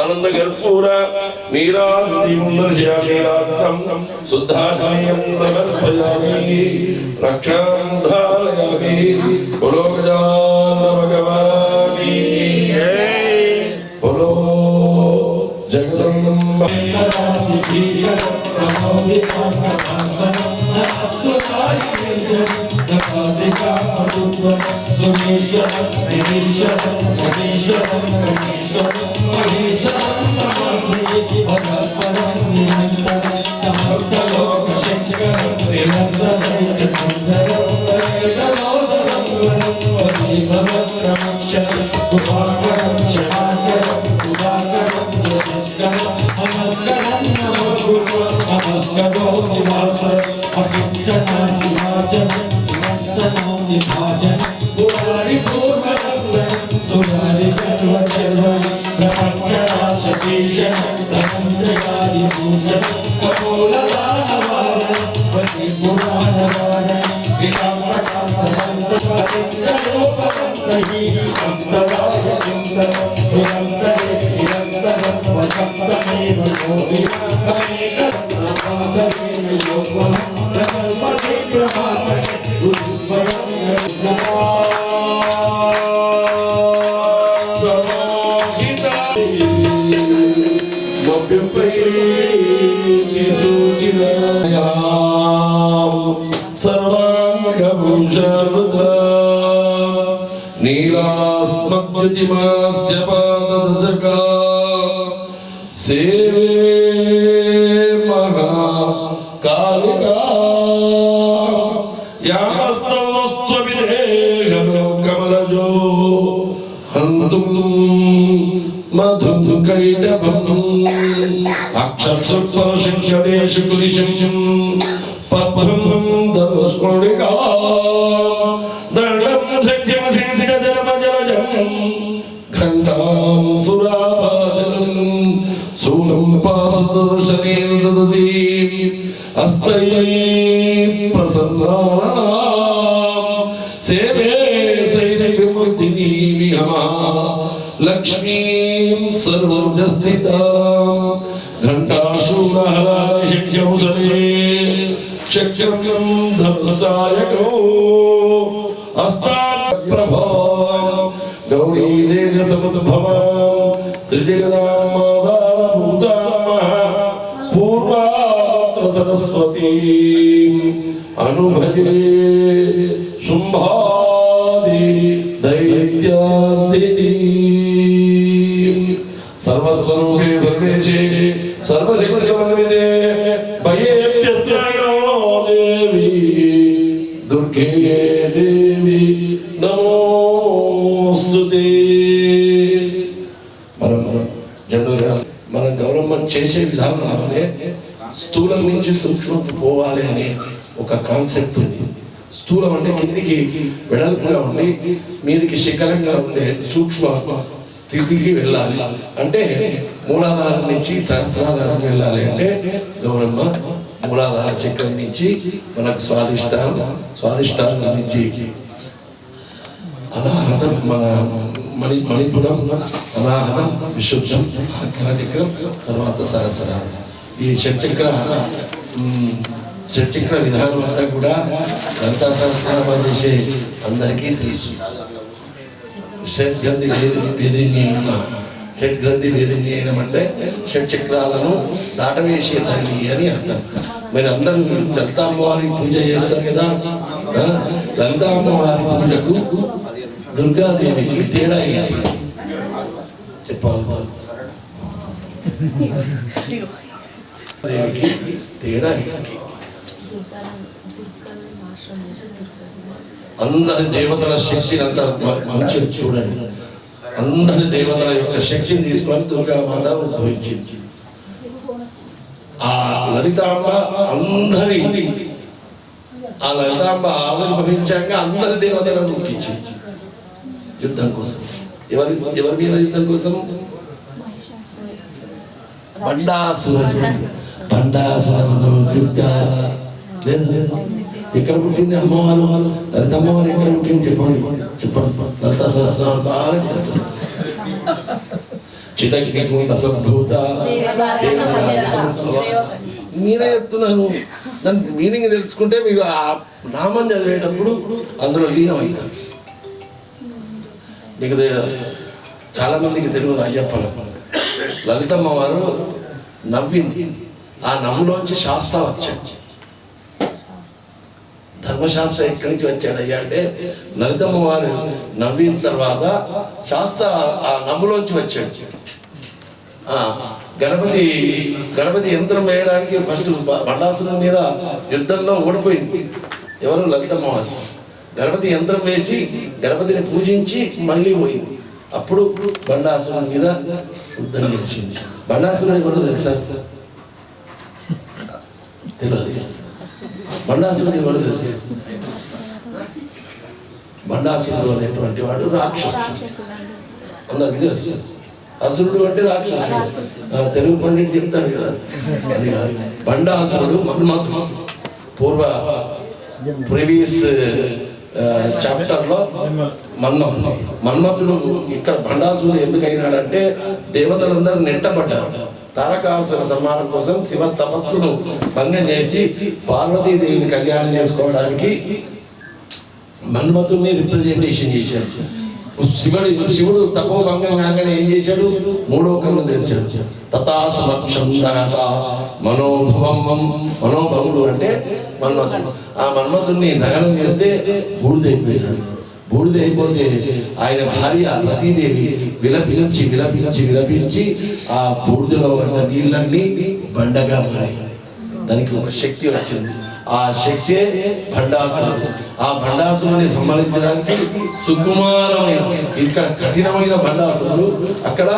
ఆనంద కర్పూర నీరాజనం శుద్ధాగ్నేయం సమర్పయామి రక్షాం ధారయామి బలో గజానన భగవాని బలో జగదంబ నీలాస్మద్యుతిమాస్య పాదదశకా సేవే మహాకాళికా యామస్తవస్త్వవిదేహనో కమలజో హంతుం మధుం కైటభం అక్షస్వశంకదేశు కులిశం పద్మం ధనుస్ఫులికా దళం సఖ్యం సిద్ధ జనమ జలజం ఘంటాం సురాభాజనం శూలం పాశుదర్శనేన దదతి అస్తై ప్రసన్నానాం సేవే సైనికమూర్తిని విహమా లక్ష్మీం సర్వజస్థితాం ఘంటాశూలహరాని శక్యౌసలే చక్రం ధనుసాయకో అస్తాప్రభాం గౌరీదేవ సముద్భవాం త్రిజగదామాధారభూతాం పూర్వాత్ర సరస్వతీం అనుభజే శుంభాది దైత్యాదిని సర్వస్వరూపే సర్వేశే సర్వశక్తిమన్వితే భయేభ్యస్త్రాయణో దేవి దుర్గే దేవి నమోస్తుతే. మనం గౌరవం చేసే విధానంలోనే స్థూలం నుంచి సూక్ష్మం పోవాలి అనే ఒక కాన్సెప్ట్ ఉంది. స్థూలం అంటే కిందికి వెడల్పుగా ఉండి మీదికి శిఖరంగా ఉండే సూక్ష్మ స్థితికి వెళ్ళాలి. అంటే మూలాధారం నుంచి సహస్రాధారం వెళ్ళాలి. అంటే గౌరమ్మ మూలాధార చక్రం నుంచి మనకు స్వాదిష్టానం నుంచి అనాహతం మన మణిపురం అనాహతం విశుద్ధం ఆజ్ఞాచక్రం తర్వాత సహస్రారం. ఈ షట్చక్ర విధానం అంతా కూడా లలితా సహస్రనామం చేసే అందరికీ తెలుసు. షట్ గ్రంథి వేదిన్యయనం అంటే షట్చక్రాలను దాటవేసే తల్లి అని అర్థం. మరి అందరూ లలితా అమ్మవారి పూజ చేస్తారు కదా. లలితా అమ్మవారి పూజకు దుర్గాదేవికి తేడా ఏంటి చెప్పాలి. దేవికి తేడా ఏంటి? అందరి దేవతల శక్తిని అంతా మంచిగా చూడండి. అందరి దేవతల యొక్క శక్తిని తీసుకొని దుర్గామాత ఉద్భవించింది. ఆ లలితాంబ ఆవిర్భవించాక అందరి దేవతలను గుర్తించింది యుద్ధం కోసం. ఎవరి మీద యుద్ధం కోసం? బండాసురుడు దుర్గా లేదు. ఎక్కడ పుట్టింది అమ్మవారు? లలిత అమ్మవారు ఎక్కడ పుట్టింది చెప్పండి. లలితా సహస్రనామం బాగా చేస్తారు. చితగ్నిగుణ సంభూత మీరే చెప్తున్నాను. దాని మీనింగ్ తెలుసుకుంటే మీరు ఆ నామం చదివేటప్పుడు అందులో లీనం అవుతారు. మీకు చాలా మందికి తెలియదు అయ్యప్పలో లలితమ్మ వారు నవ్వింది, ఆ నవ్వులోంచి శాస్త్ర వచ్చాడు. ధర్మశాస్త్ర ఎక్కడి నుంచి వచ్చాడయ్యా అంటే లలితమ్మ వారు నవ్విన తర్వాత శాస్త్ర ఆ నవ్వులోంచి వచ్చాడు. గణపతి యంత్రం వేయడానికి ఫస్ట్ బండాసురం మీద యుద్ధంలో ఓడిపోయింది ఎవరు? లలితమ్మ వారు. గణపతి యంత్రం వేసి గణపతిని పూజించి మళ్ళీ పోయింది. అప్పుడు బండాసురం మీద యుద్ధం చేసింది. బండాసురం ఎవరో తెలుసా? తెలియదు. బండాసురుడు ఎవరు తెలుసు? బండాసురుడు అనేటువంటి వాడు రాక్షసుడు, అందరికీ తెలుసు. అసురుడు అంటే రాక్షసుడు. తెలుగు పండిట్ చెప్తాడు కదా, అది కాదు. బండాసురుడు మన్మథుడు. ప్రీవియస్ చాప్టర్లో మన్మథుడు ఇక్కడ బండాసురుడు ఎందుకైనాడంటే దేవతలందరూ నెట్టబడ్డారు. తారకాసుర సంహారం కోసం శివ తపస్సును భంగం చేసి పార్వతీదేవిని కళ్యాణం చేసుకోవడానికి మన్మథుడిని రిప్రజెంటేషన్ చేశాడు. శివుడు తపోభంగం కాగానే ఏం చేశాడు? మూడో కన్ను తెరిచాడు. తథాసమక్షం దహత మనోభవుడు అంటే మన్మథుడు. ఆ మన్మథుడిని దహనం చేస్తే బూడిదైపోయినాడు. బూడిదైపోతే ఆయన భార్య రతీదేవి విలపించి విలపించి విలపించి ఆ బూడిదలో ఉన్న నీళ్ళన్నీ బండగా మారాయి. దానికి ఒక శక్తి వచ్చింది. ఆ శక్తే బండాసురుడు. ఆ బండాసురుని సంహరించడానికి సుకుమారమైన, ఇక్కడ కఠినమైన బండాసురుడు, అక్కడ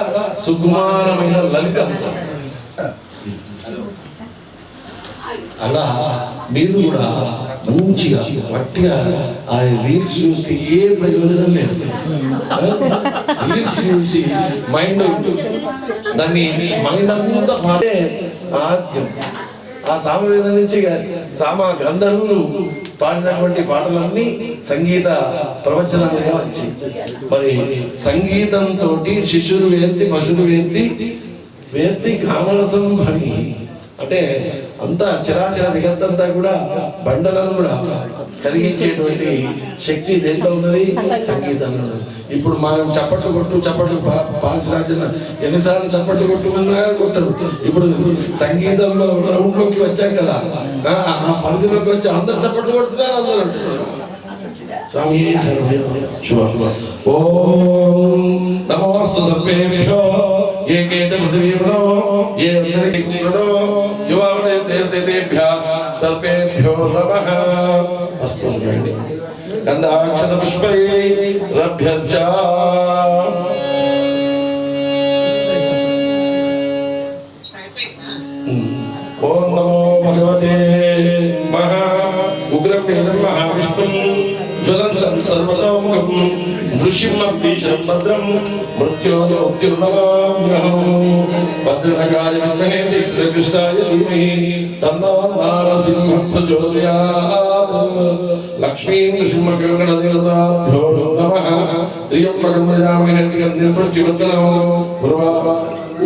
సుకుమారమైన లలిత. అలా మీరు కూడా మంచిగా వట్టిగా ఆ రీల్స్ చూస్తే ఏ ప్రయోజనం లేదు. రీల్స్ చూసి మైండ్ దాన్ని మైండ్ అంతా పాడే ఆద్యం. ఆ సామవేదం నుంచి గంధర్వులు పాడినటువంటి పాటలన్నీ సంగీత ప్రవచనాలుగా వచ్చాయి. మరి సంగీతంతో శిశురు వేత్తి పశువులు వేత్తి కామరసం భని అంటే అంతా చరాచర జగత్తంతా కూడా బండలను కూడా కలిగించేటువంటి శక్తి దేంట్లో ఉన్నది? సంగీతంలో ఉన్నది. ఇప్పుడు మనం చప్పట్లు పారిశ్రాజ్యం ఎన్నిసార్లు చప్పట్లు కొట్టుకున్నా కొట్టరు. ఇప్పుడు సంగీతంలో రౌండ్లోకి వచ్చాం కదా, ఆ పరిధిలోకి వచ్చి అందరు చప్పట్లు కొడుతున్నారు, అందరూ అంటున్నారు స్వామి ఓం నమోస్తు సర్వేభ్యో ఏకేత పృథివీర్ణో ఏ అంతరిక్ష కుంభ్రో యువావనే దేవతేభ్యః సర్వేభ్యో నమః. గంధాక్షర పుష్పై రభ్యర్చ. ఓం నమో భగవతే మహా ఉగ్రం వీరం మహావిష్ణుం జ్వలంతం సర్వతోముఖం నృసింహం భద్రం మృత్యోర్నమామ్యహం. భద్రనగాయ విద్మహే దీక్షితకృష్ణాయ ధీమహి తన్నో నారసింహః ప్రచోదయాత్. లక్ష్మీం నృసింహగణదేవతాభ్యో నమః. త్ర్యంబకం యజామహే గంధిం పుష్టివర్ధనం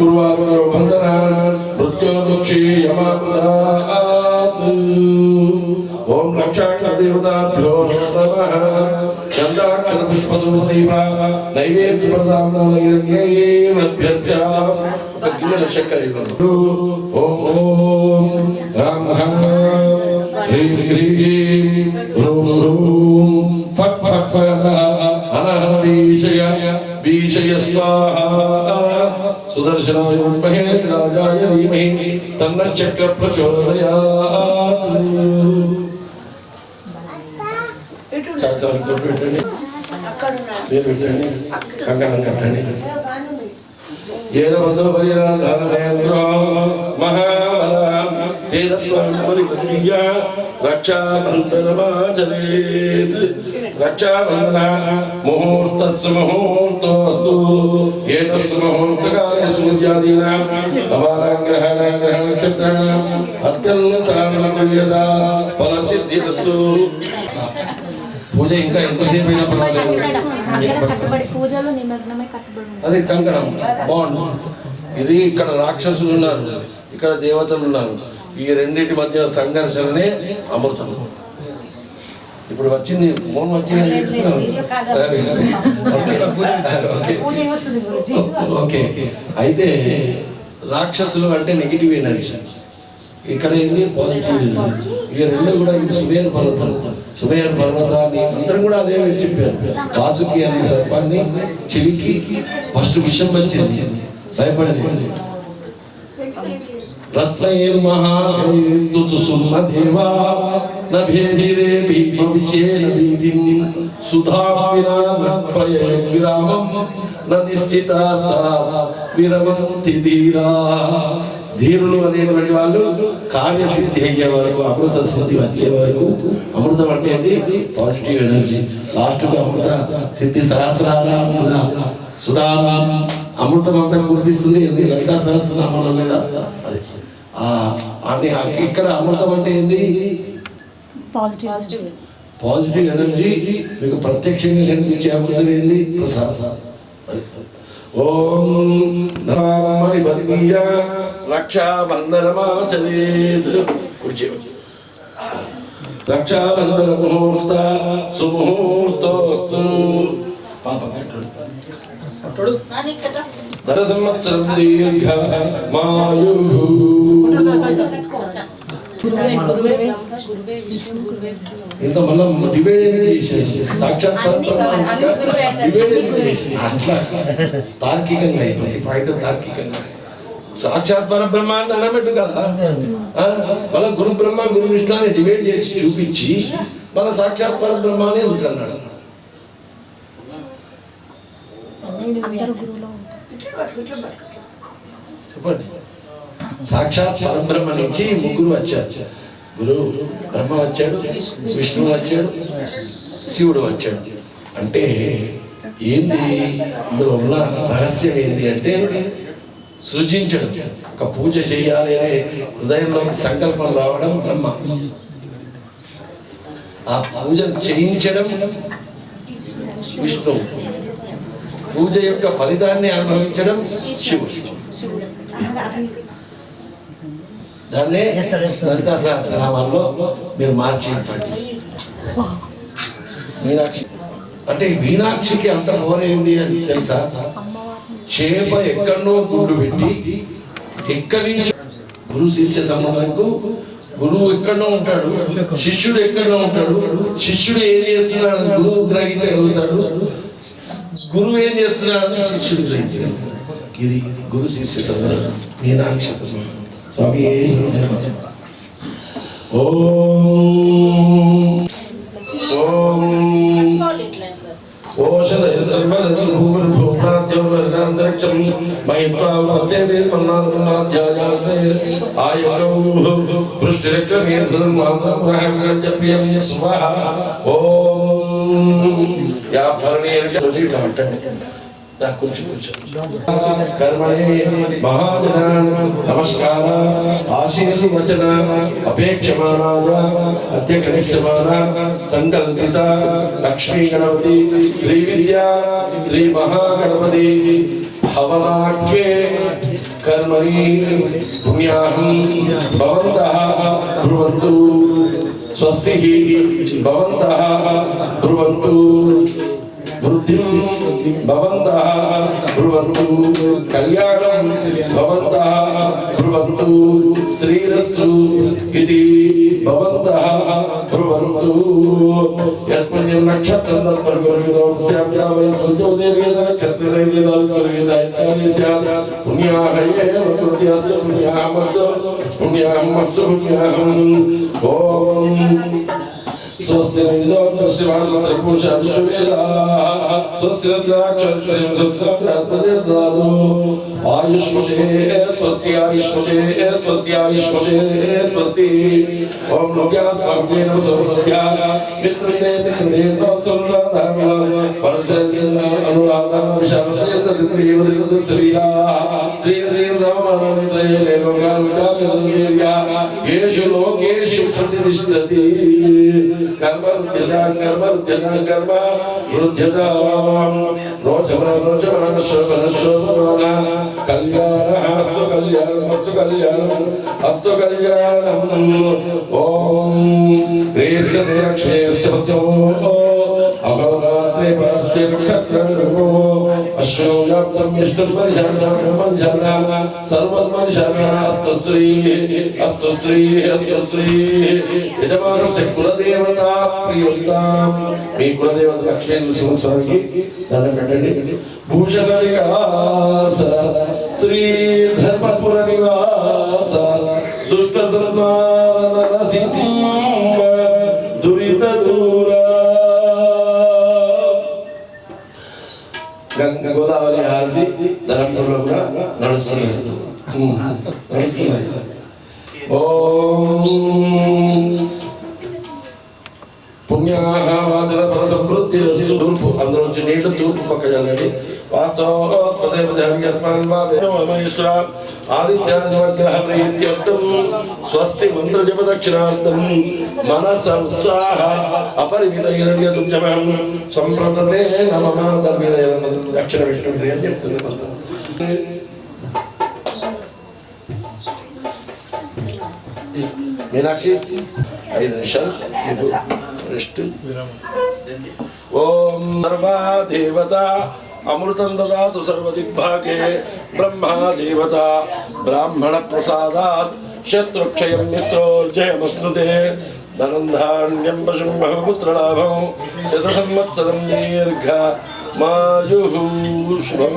ఉర్వారుకో బంధనాన్ మృత్యోర్ముక్షీయమాప్నుయాత్. ఓం రక్షాక్షదేవతాభ్యో నమః. గంధాక్షర పుష్పధూపదీప నైవేద్య ప్రదానైర్జ్ఞేయమభ్యర్చ. ఒక గిన్నెల చక్కెర ఇవ్వండి. ఓం ఓం రామ్ రామ్ హ్రీం హ్రీం హ్రూం హ్రూం ఫట్ ఫట్ ఫట్ అనహ భీషయ స్వాహా. సుదర్శనాయ విద్మహే రాజాయ ధీమహి తన్నః చక్ర ప్రచోదయాత్. పెట్టండి, కంకణం కట్టండి. ఏన బంధో పరిరాధనేంద్రో మహాబలం తేన త్వం పరిపత్య రక్షాబంధనమాచరేత్. రక్షాబంధన ముహూర్తస్య ముహూర్తోస్తు. ఏతస్య ముహూర్తకాలే సూర్యాదీనాం అవానాం గ్రహాణాం గ్రహ నక్షత్రాణాం అత్యంతానుకూల్యతా ఫలసిద్ధిరస్తు. పూజ ఇంకా ఎంతసేపు అయినా పర్వాలేదు. అది కంకణం బాగుంది. ఇది ఇక్కడ రాక్షసులు ఉన్నారు, ఇక్కడ దేవతలు ఉన్నారు. ఈ రెండింటి మధ్య సంఘర్షణనే అమృతం. ఇప్పుడు వచ్చింది ఫోన్ వచ్చింది. ఓకే, అయితే రాక్షసులు అంటే నెగిటివ్ ఎనర్జీ, ఇక్కడ ఏంది పాజిటివ్ ఎనర్జీ. ఈ రెండు కూడా ఇది సుమేరు పర్వతం. సుమేరు పర్వతాన్ని అందరం కూడా అదే చెప్పారు. వాసుకి అనే సర్పాన్ని చిలికి ఫస్ట్ విషం వచ్చింది, భయపడింది. రత్నైర్మహాసుమ దేవా నభేదిరే భీమవిషేణ వీధిం సుధావిరామం నిశ్చితార్థ విరమంతి ధీరా. ధీరులు అనేటువంటి వాళ్ళు కార్యసిద్ధి అయ్యే వరకు, అమృత సిద్ధి వచ్చే వరకు. అమృతం అంటే ఏంటి? Positive energy. లాస్ట్కు అమృత సిద్ధి సహస్రారాముగా సుధా అమృతం అంతా కురిపిస్తుంది. లలితా సహస్రనామాల మీద అది ఇక్కడ అమృతం అంటే ఏంది? Positive energy. మీకు ప్రత్యక్షంగా కనిపించే అమృతం ఏంది? ప్రసాద్. ఓం ధర్మని బంధీయ రక్షాబంధనమాచరేత్. రక్షాబంధన ముహూర్త సుముహూర్తోస్తు. దశ సంవత్సరం దీర్ఘ మాయు. ఇంకా మళ్ళీ డిబేట్ సాక్షాత్ తార్కికంగా అయిపోతుంది. పాయింట్ తార్కికంగా సాక్షాత్ పరబ్రహ్మాన్ని అన్నట్టు కదా. మళ్ళీ గురు బ్రహ్మ గురు విష్ణు అని డిబేట్ చేసి చూపించి మళ్ళీ సాక్షాత్ పరబ్రహ్మాన్ని ఎందుకు అన్నాడు? చెప్పండి. సాక్షాత్ పరబ్రహ్మ నుంచి ముగ్గురు వచ్చారు. గురువు బ్రహ్మ వచ్చాడు, విష్ణువు వచ్చాడు, శివుడు వచ్చాడు. అంటే ఏంది ఇందులో ఉన్న రహస్యం ఏంది అంటే సృజించడం. ఒక పూజ చేయాలి అనే హృదయంలోకి సంకల్పం రావడం బ్రహ్మ. ఆ పూజను చేయించడం విష్ణువు. పూజ యొక్క ఫలితాన్ని అనుభవించడం శివుడు. దాన్నే లలితా సహస్రనామాల్లో మీరు మార్చి ఇవ్వండి. మీనాక్షి అంటే మీనాక్షికి అంత పోరేంది అని తెలుసా? చేప ఎక్కడనో గుడ్డు పెట్టి ఎక్కడి నుంచి గురు శిష్య సంబంధంకు గురువు ఎక్కడో ఉంటాడు, శిష్యుడు ఎక్కడో ఉంటాడు. శిష్యుడు ఏం చేస్తున్నాడు గురువు గ్రహించగలుగుతాడు, గురువు ఏం చేస్తున్నాడు శిష్యుడు గ్రహించగలుగుతాడు. ఇది గురు శిష్య సంబంధం, మీనాక్షి సంబంధం. స్వామి ఓం ఓం ఓషధర్మభూమిర్భూమ్నాద్యోర్వర్ణాంతరిక్షం మహిత్వాపత్యేదే మన్నాధ్యాయాతే ఆయౌ పృష్టిరక్రమేర్ధర్మాంతరం స్వహ. ఓం యా భరణీర్జటండి కొంచెం కర్మణే మహాజన నమస్కార ఆశీర్వచన అపేక్షమానాయ అద్య కరిష్యమాన సంకల్పిత లక్ష్మీ గణపతి శ్రీ విద్యా శ్రీ మహాగణపతి హవనాఖ్యే కర్మణి పుణ్యాహం భవంతః బ్రువంతు. స్వస్తి భవంతః బ్రువంతు. వృద్ధిం భవంతః బ్రువంతు. కళ్యాణం భవంతః బ్రువంతు. శ్రీరస్తు ఇది భవంతః బ్రువంతు. యత్పుణ్యం నక్షత్రం తత్పరిగోర్విదోస్యాప్యావై సూర్యోదయేన నక్షత్రనైదేదావిదాయతాని స్యాత్. పుణ్యాహయేవ కృత్యాస్తు పుణ్యాహమస్తు పుణ్యాహమస్తు పుణ్యాహం. ఓం స్వస్తి ఆయుష్మతే స్వస్తి ఆయుష్మతే స్వస్తి ఆయుష్మతే స్వస్తి. ఓం లోక్యాత్మేన సర్వస్య మిత్రతే మిత్రతే నోస్తుల్లాధర్మ పరజన అనురాధన విశాలతే తత్రేవ త్రియా త్రియనామానిత్రయే లోకావిదామిర్యా యేషు లోకేషు ప్రతిష్ఠతి कर्म रुध्यताम् रोचमान शोभन कल्याणम् अस्तु कल्याणम् ओम ह्रीश्चते रक्षेश्च अहोरात्रे पार्श्वे नक्षत्रमिरुगो अश्वो व्याप्तं विष्णुं परिशाना सर्वन्मनिशाना अस्तु श्री यजमानस्य कुलदेवता प्रियन्तां మీ కులదేవత లక్ష్మీ నరసింహస్వామికి దండం పెట్టండి. భూషణ నివాస శ్రీ ధర్మపుర నివాస దుష్ట సంహార నరసింహ దురిత దూర. గంగా గోదావరి హారతి ధర్మపురంలో కూడా నడుస్తున్నది. ఓం పుణ్యాహ వాదన పర సమృద్ధి రసిలు తూర్పు అందులోంచి నీళ్లు తూర్పు పక్క చల్లండి. వాస్తవేశ్వర ఆదిత్యాగ్రహ ప్రీత్యర్థం స్వస్తి మంత్ర జప దక్షిణార్థం మనస ఉత్సాహ అపరిమిత హిరణ్యతుల్యమం సంప్రదతే నమః ధర్మీయ దక్షిణ విష్ణు అని చెప్తుంది మంత్రం. మీనాక్షి 5 నిమిషాలు రెస్ట్. ఓం సర్వా దేవత అమృతం దదాతు సర్వదిగ్భాగే బ్రహ్మా దేవత బ్రాహ్మణ ప్రసాదాత్ శత్రుక్షయం మిత్రోర్జయమశ్నుతే ధనం ధాన్యం పశుం బహుపుత్రలాభం శత సంవత్సరం దీర్ఘ మాయు శుభం.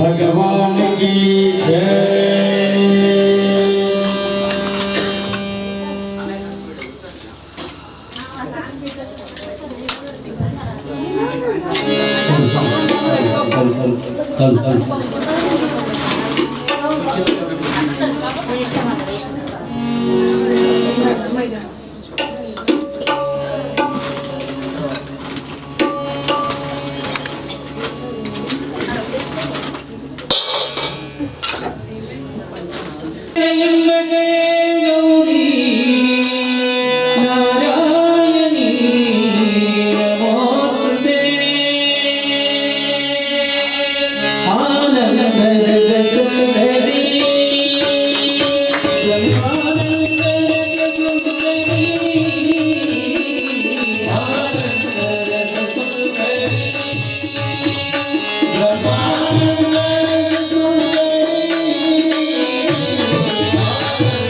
भगवान की Thank you.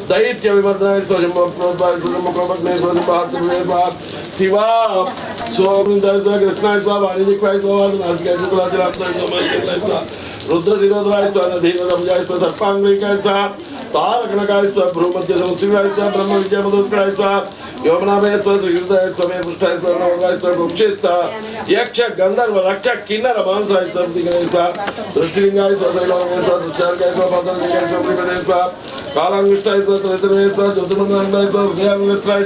दैत्य विवर्धनाय शिवा सोमृंदाय कृष्णाय वाणिज्यिकाय रुद्र निरोधराय नधीनजाय सर्पांगलिकाय तारकणकाय भ्रूमध्य संस्कृताय ब्रह्म विद्या मधुराय योमनामय श्रीहृदय स्वमे पृष्ठाय नवराय वृक्षेस्ता यक्ष गंधर्व रक्षक किन्नर मानसाय दिगणेशा दृष्टिलिंगाय शैलवंगाय दृश्यार्गाय पादलिंगाय श्रीपदेशा कालांगुष्टाय त्रैतमेशा ज्योतिर्मंगलाय हृदयांगुष्टाय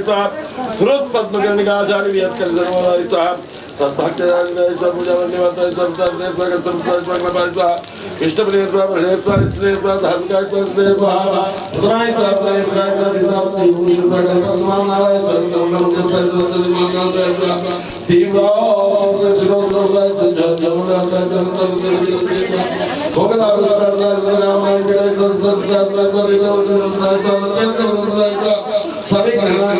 हृद पद्मकर्णिकाचार्य वियत्कल सर्वराय तत्भक्ताय पूजावन्यवताय सर्वताय सर्वताय इष्टप्रियता प्रणेता स्नेहता धर्मकाय स्नेहता उदराय प्राय प्राय दिनावती भूमिका समानाय तीव्र शिरोधाय जमुनाय सभी ग्रहणाय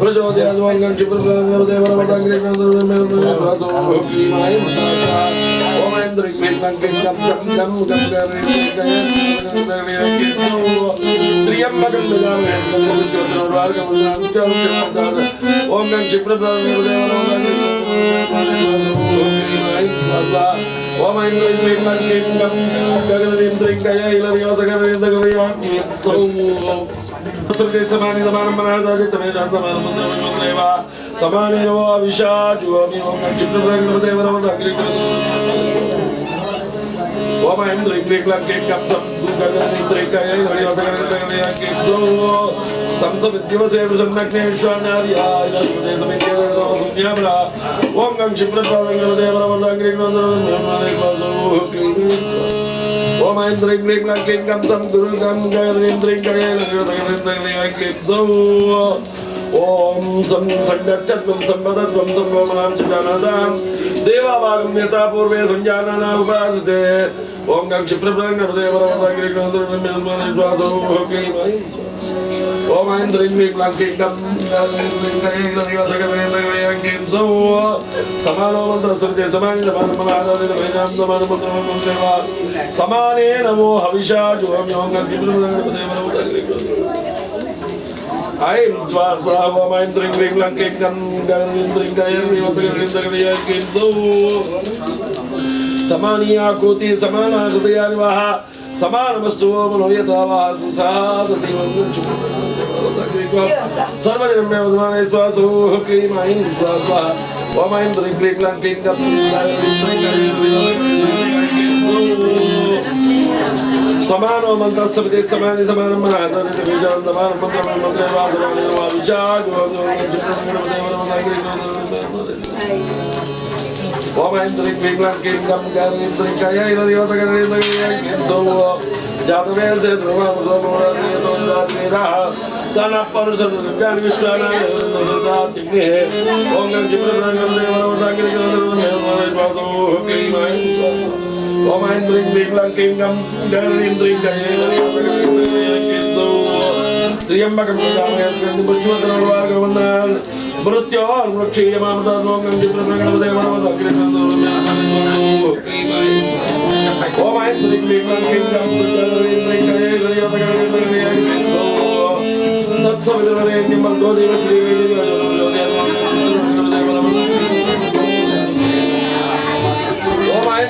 ప్రచోదయాద్వాంగం క్షిప్రదేవరవతాంగ్రేషం ओम सं संगच्छत्वं संवदत्वं संवमनां चिदानादां देवाभागं यथा पूर्वे संजानाना उपासते ओम गं क्षिप्रप्राङ्गदेवरवदागिरिग्रन्थोर्नमेस्मनेश्वासो क्लीमैं ओम ऐन्द्रीं क्लीं क्लीं सौ समानो मन्त्रस्वरिते समानितमानमनादादितमैनां समानमन्त्रमन्त्रेवा समाने नमो हविषा जुहोम्यों गं क्षिप्रप्राङ्गदेवरवदागिरिग्रन्थोर्नमेस्मनेश्वासो Aim swah swah wa main drink drink lang king kan garin drink gayan ni wata garin gayan king so samaniya koti samana hridayani vaha samana vastu manoyata vaha susad divan sarvajanam me vadmane swaso kli main swah swah wa main drink drink lang king kan garin drink gayan समानो मंत्र सबके समाने समान मनाता है विचार समान मंत्र मंत्र वासवाने विचार ओम इंद्रिक विग्लान के कम कर इंद्रिक का ये इधर योता कर इंद्रिक के सो जातवेल से ध्रुवा मुझे तो मेरा सना परसद ज्ञान विश्वाना तिगे ओम गं जिब्रंगम देवरवता के वासो के माय ओम ऐन्द्रीं क्लीं किंगं गरीन्द्रीं गयेन्द्रीं त्र्यंबकं यजामहे पुष्पत्रवर्गवन्दनं मृत्योर्मुक्षीयमामृतोऽङ्गं जिब्रंगणदेवरवदग्निं ओम ऐन्द्रीं क्लीं किंगं गरीन्द्रीं गयेन्द्रीं तत्सवितुर्वरेण्यं भर्गो देवस्य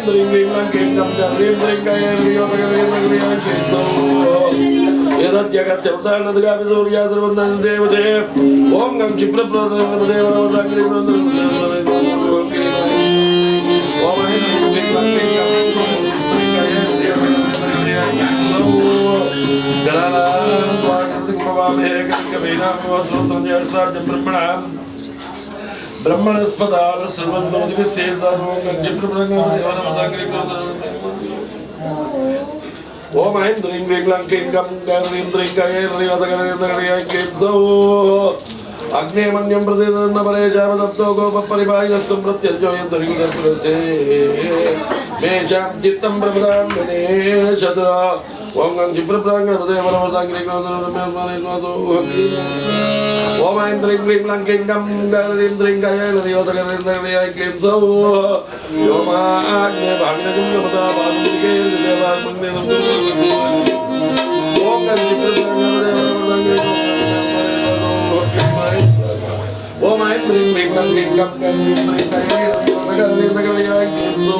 Drink drink lang king kam drink drink kaya riyo kaya so yadat jagat chavda nadga bisurya sarvanda devate om gam chipra pradam devara vadagri pradam om ay drink lang king kam drink kaya riyo kaya so galala dvakartik pavame kabina vaso sanjasa brahmana ब्रह्मणस्पदाल सर्वन्नोदिके सेदारो गंजिप्रभृंगं देवरमदाग्रि ओम ऐन्द्रीं क्लीं किंगं गरीन्द्रीं गयेन्द्रीं सौ अग्नेमन्यं प्रतिदन्न परे जामदप्तो गोपपरिभायस्तुं प्रत्यज्योयन्तरिगदस्रते मेषां चित्तं प्रपदां गणेशत ओम गंजिप्रभृंगं देवरमदाग्रि ओम ऐन्द्रीं क्लीं किंगं गरीन्द्रीं गयेन्द्रीं सौ योमाग्ने भाग्यजं नमता भाग्यके देवाग्ने ओम गंजिप्रभृंगं ओम ऐन्द्रीं क्लीं किंगं गरीन्द्रीं सौ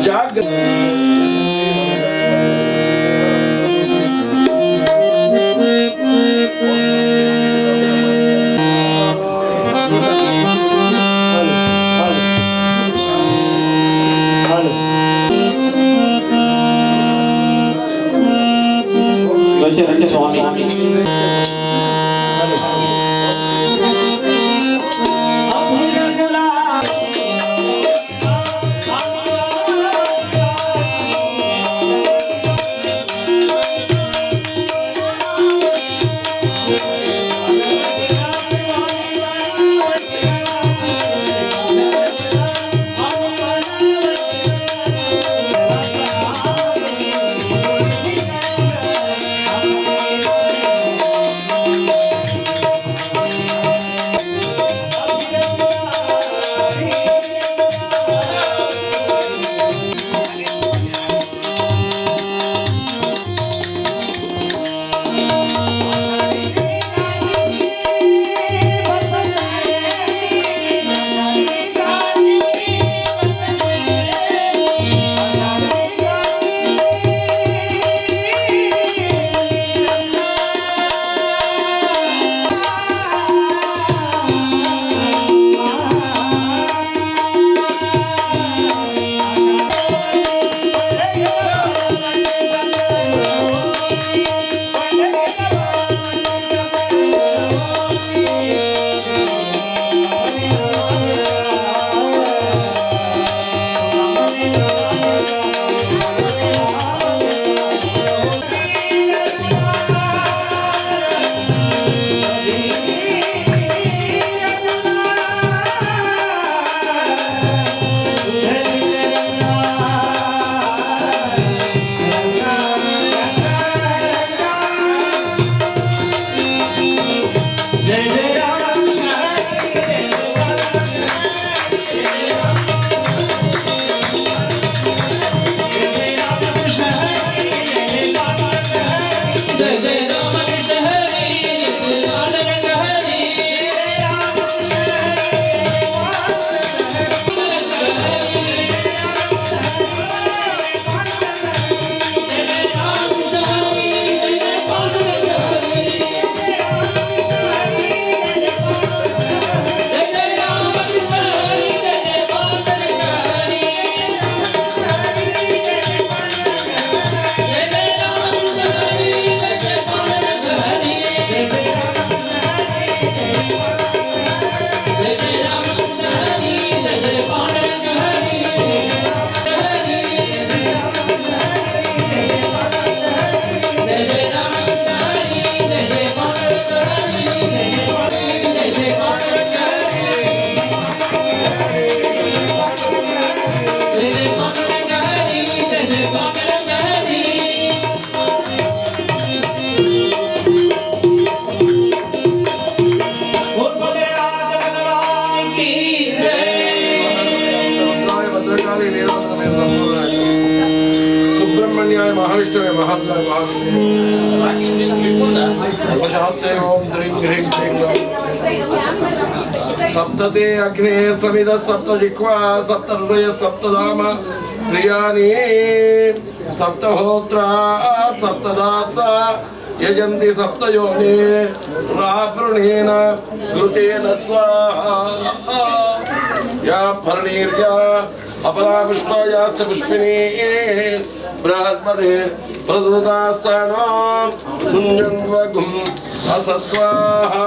जागृत రండి స్వామి विष्णवे महास्वाय महाशास्त्रे ओम श्रीं ह्रीं क्लीं सप्तते अग्ने समिद सप्त जिह्वा सप्त हृदय सप्तधाम प्रियाणि सप्तहोत्रा सप्तदाता यजन्ति सप्तयोनि रावृणेन घृतेन स्वाहा या फर्णीर्या अपरा पुष्पायाश्च पुष्पिनी बृहस्पति प्रसुतास्तानां शून्यन्वगुम् असत्वाहा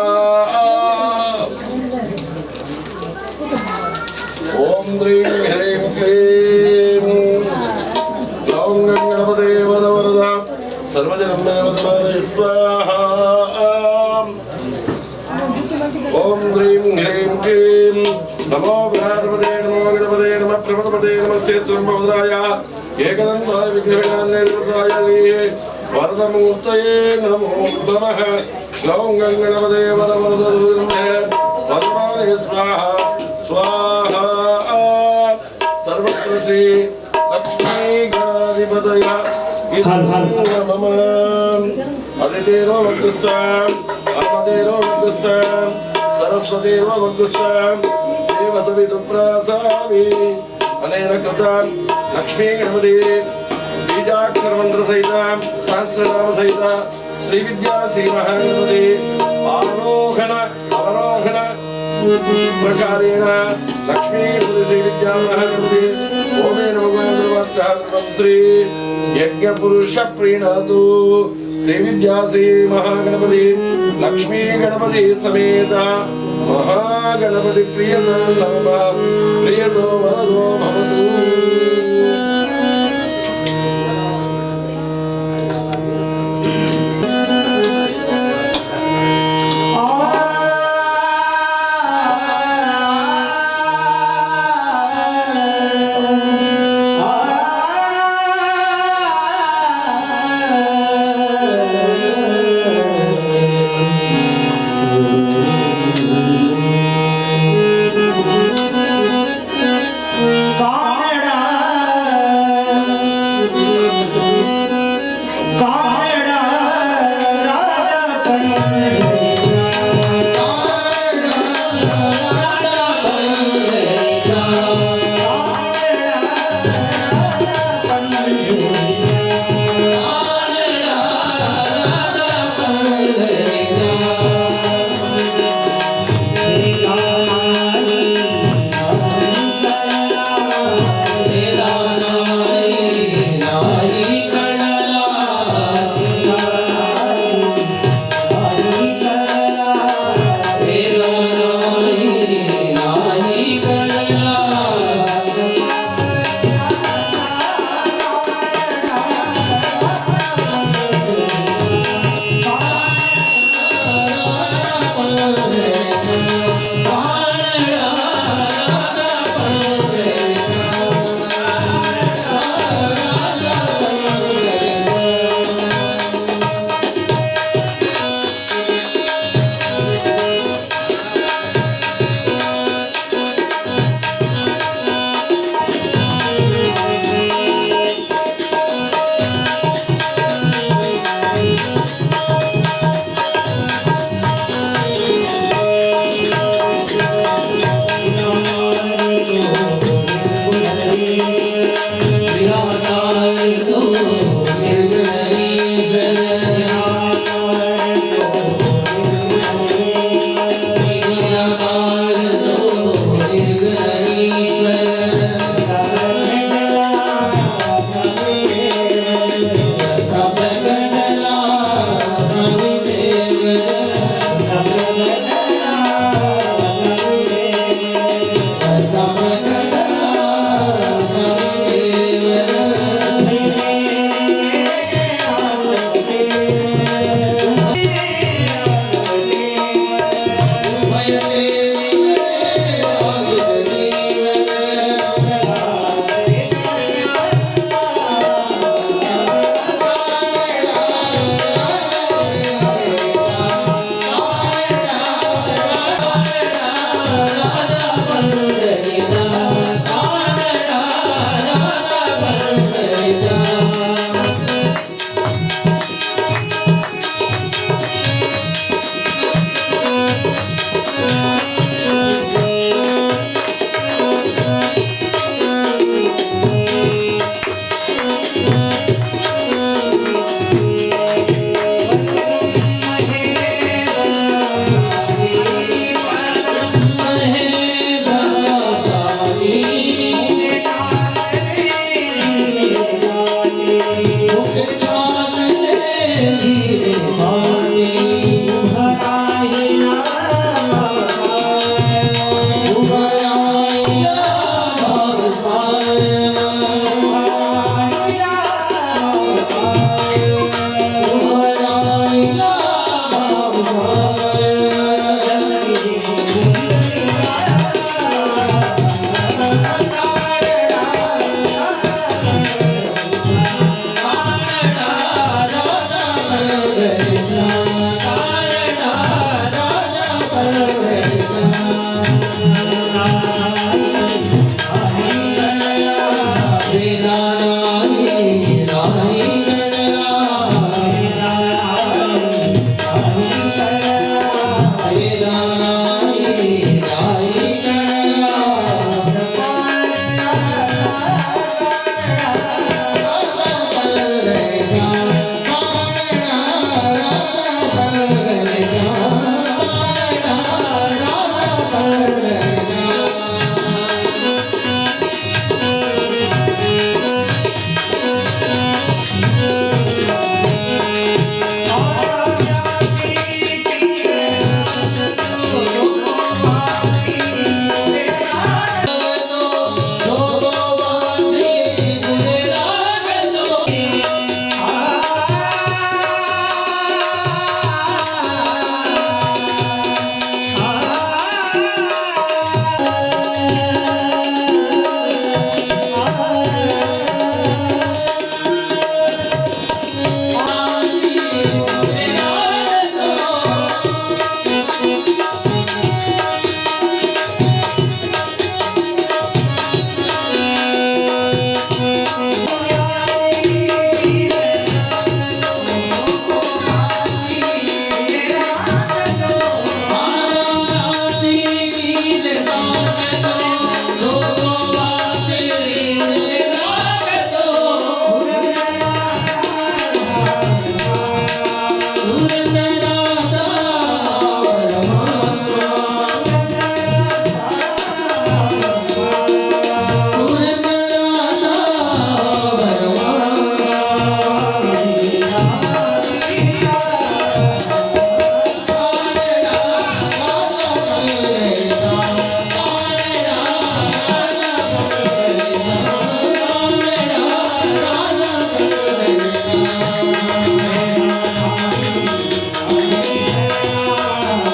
ओम ह्रीं ह्रीं क्लीं ग्लौं गणपते वद वरदा सर्वजनं मे वद स्वाहा ओम ह्रीं ह्रीं क्लीं नमो गणपते नमः प्रभुपते नमस्ते स्वयंभवराय एकदन्ताय विघ्नविनाशाय वरदमूर्तये नमो नमः ग्लौं गणपते वद वरदा स्वाहा स्वाहा सर्वत्र श्री लक्ष्मी गणाधिपतय नमः अदितेनो वक्रस्तां अमदेनो वक्रस्तां सरस्वतीनो वक्रस्तां देवसविदुप्रासामि अनेन कृतां लक्ष्मी गणपति बीजाक्षरमन्त्र सहितां सहस्रनाम सहित श्री विद्या श्री महागणपति आरोहण अवरोहण प्रकारेण लक्ष्मी गणपति श्री विद्या महागणपति ओमेन भगवान् श्री यज्ञ पुरुष प्रीणातु श्री विद्या श्री महागणपति लक्ष्मी गणपति समेत महागणपति प्रियतो नमः प्रियतो वरदो भवतु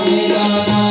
Nirvana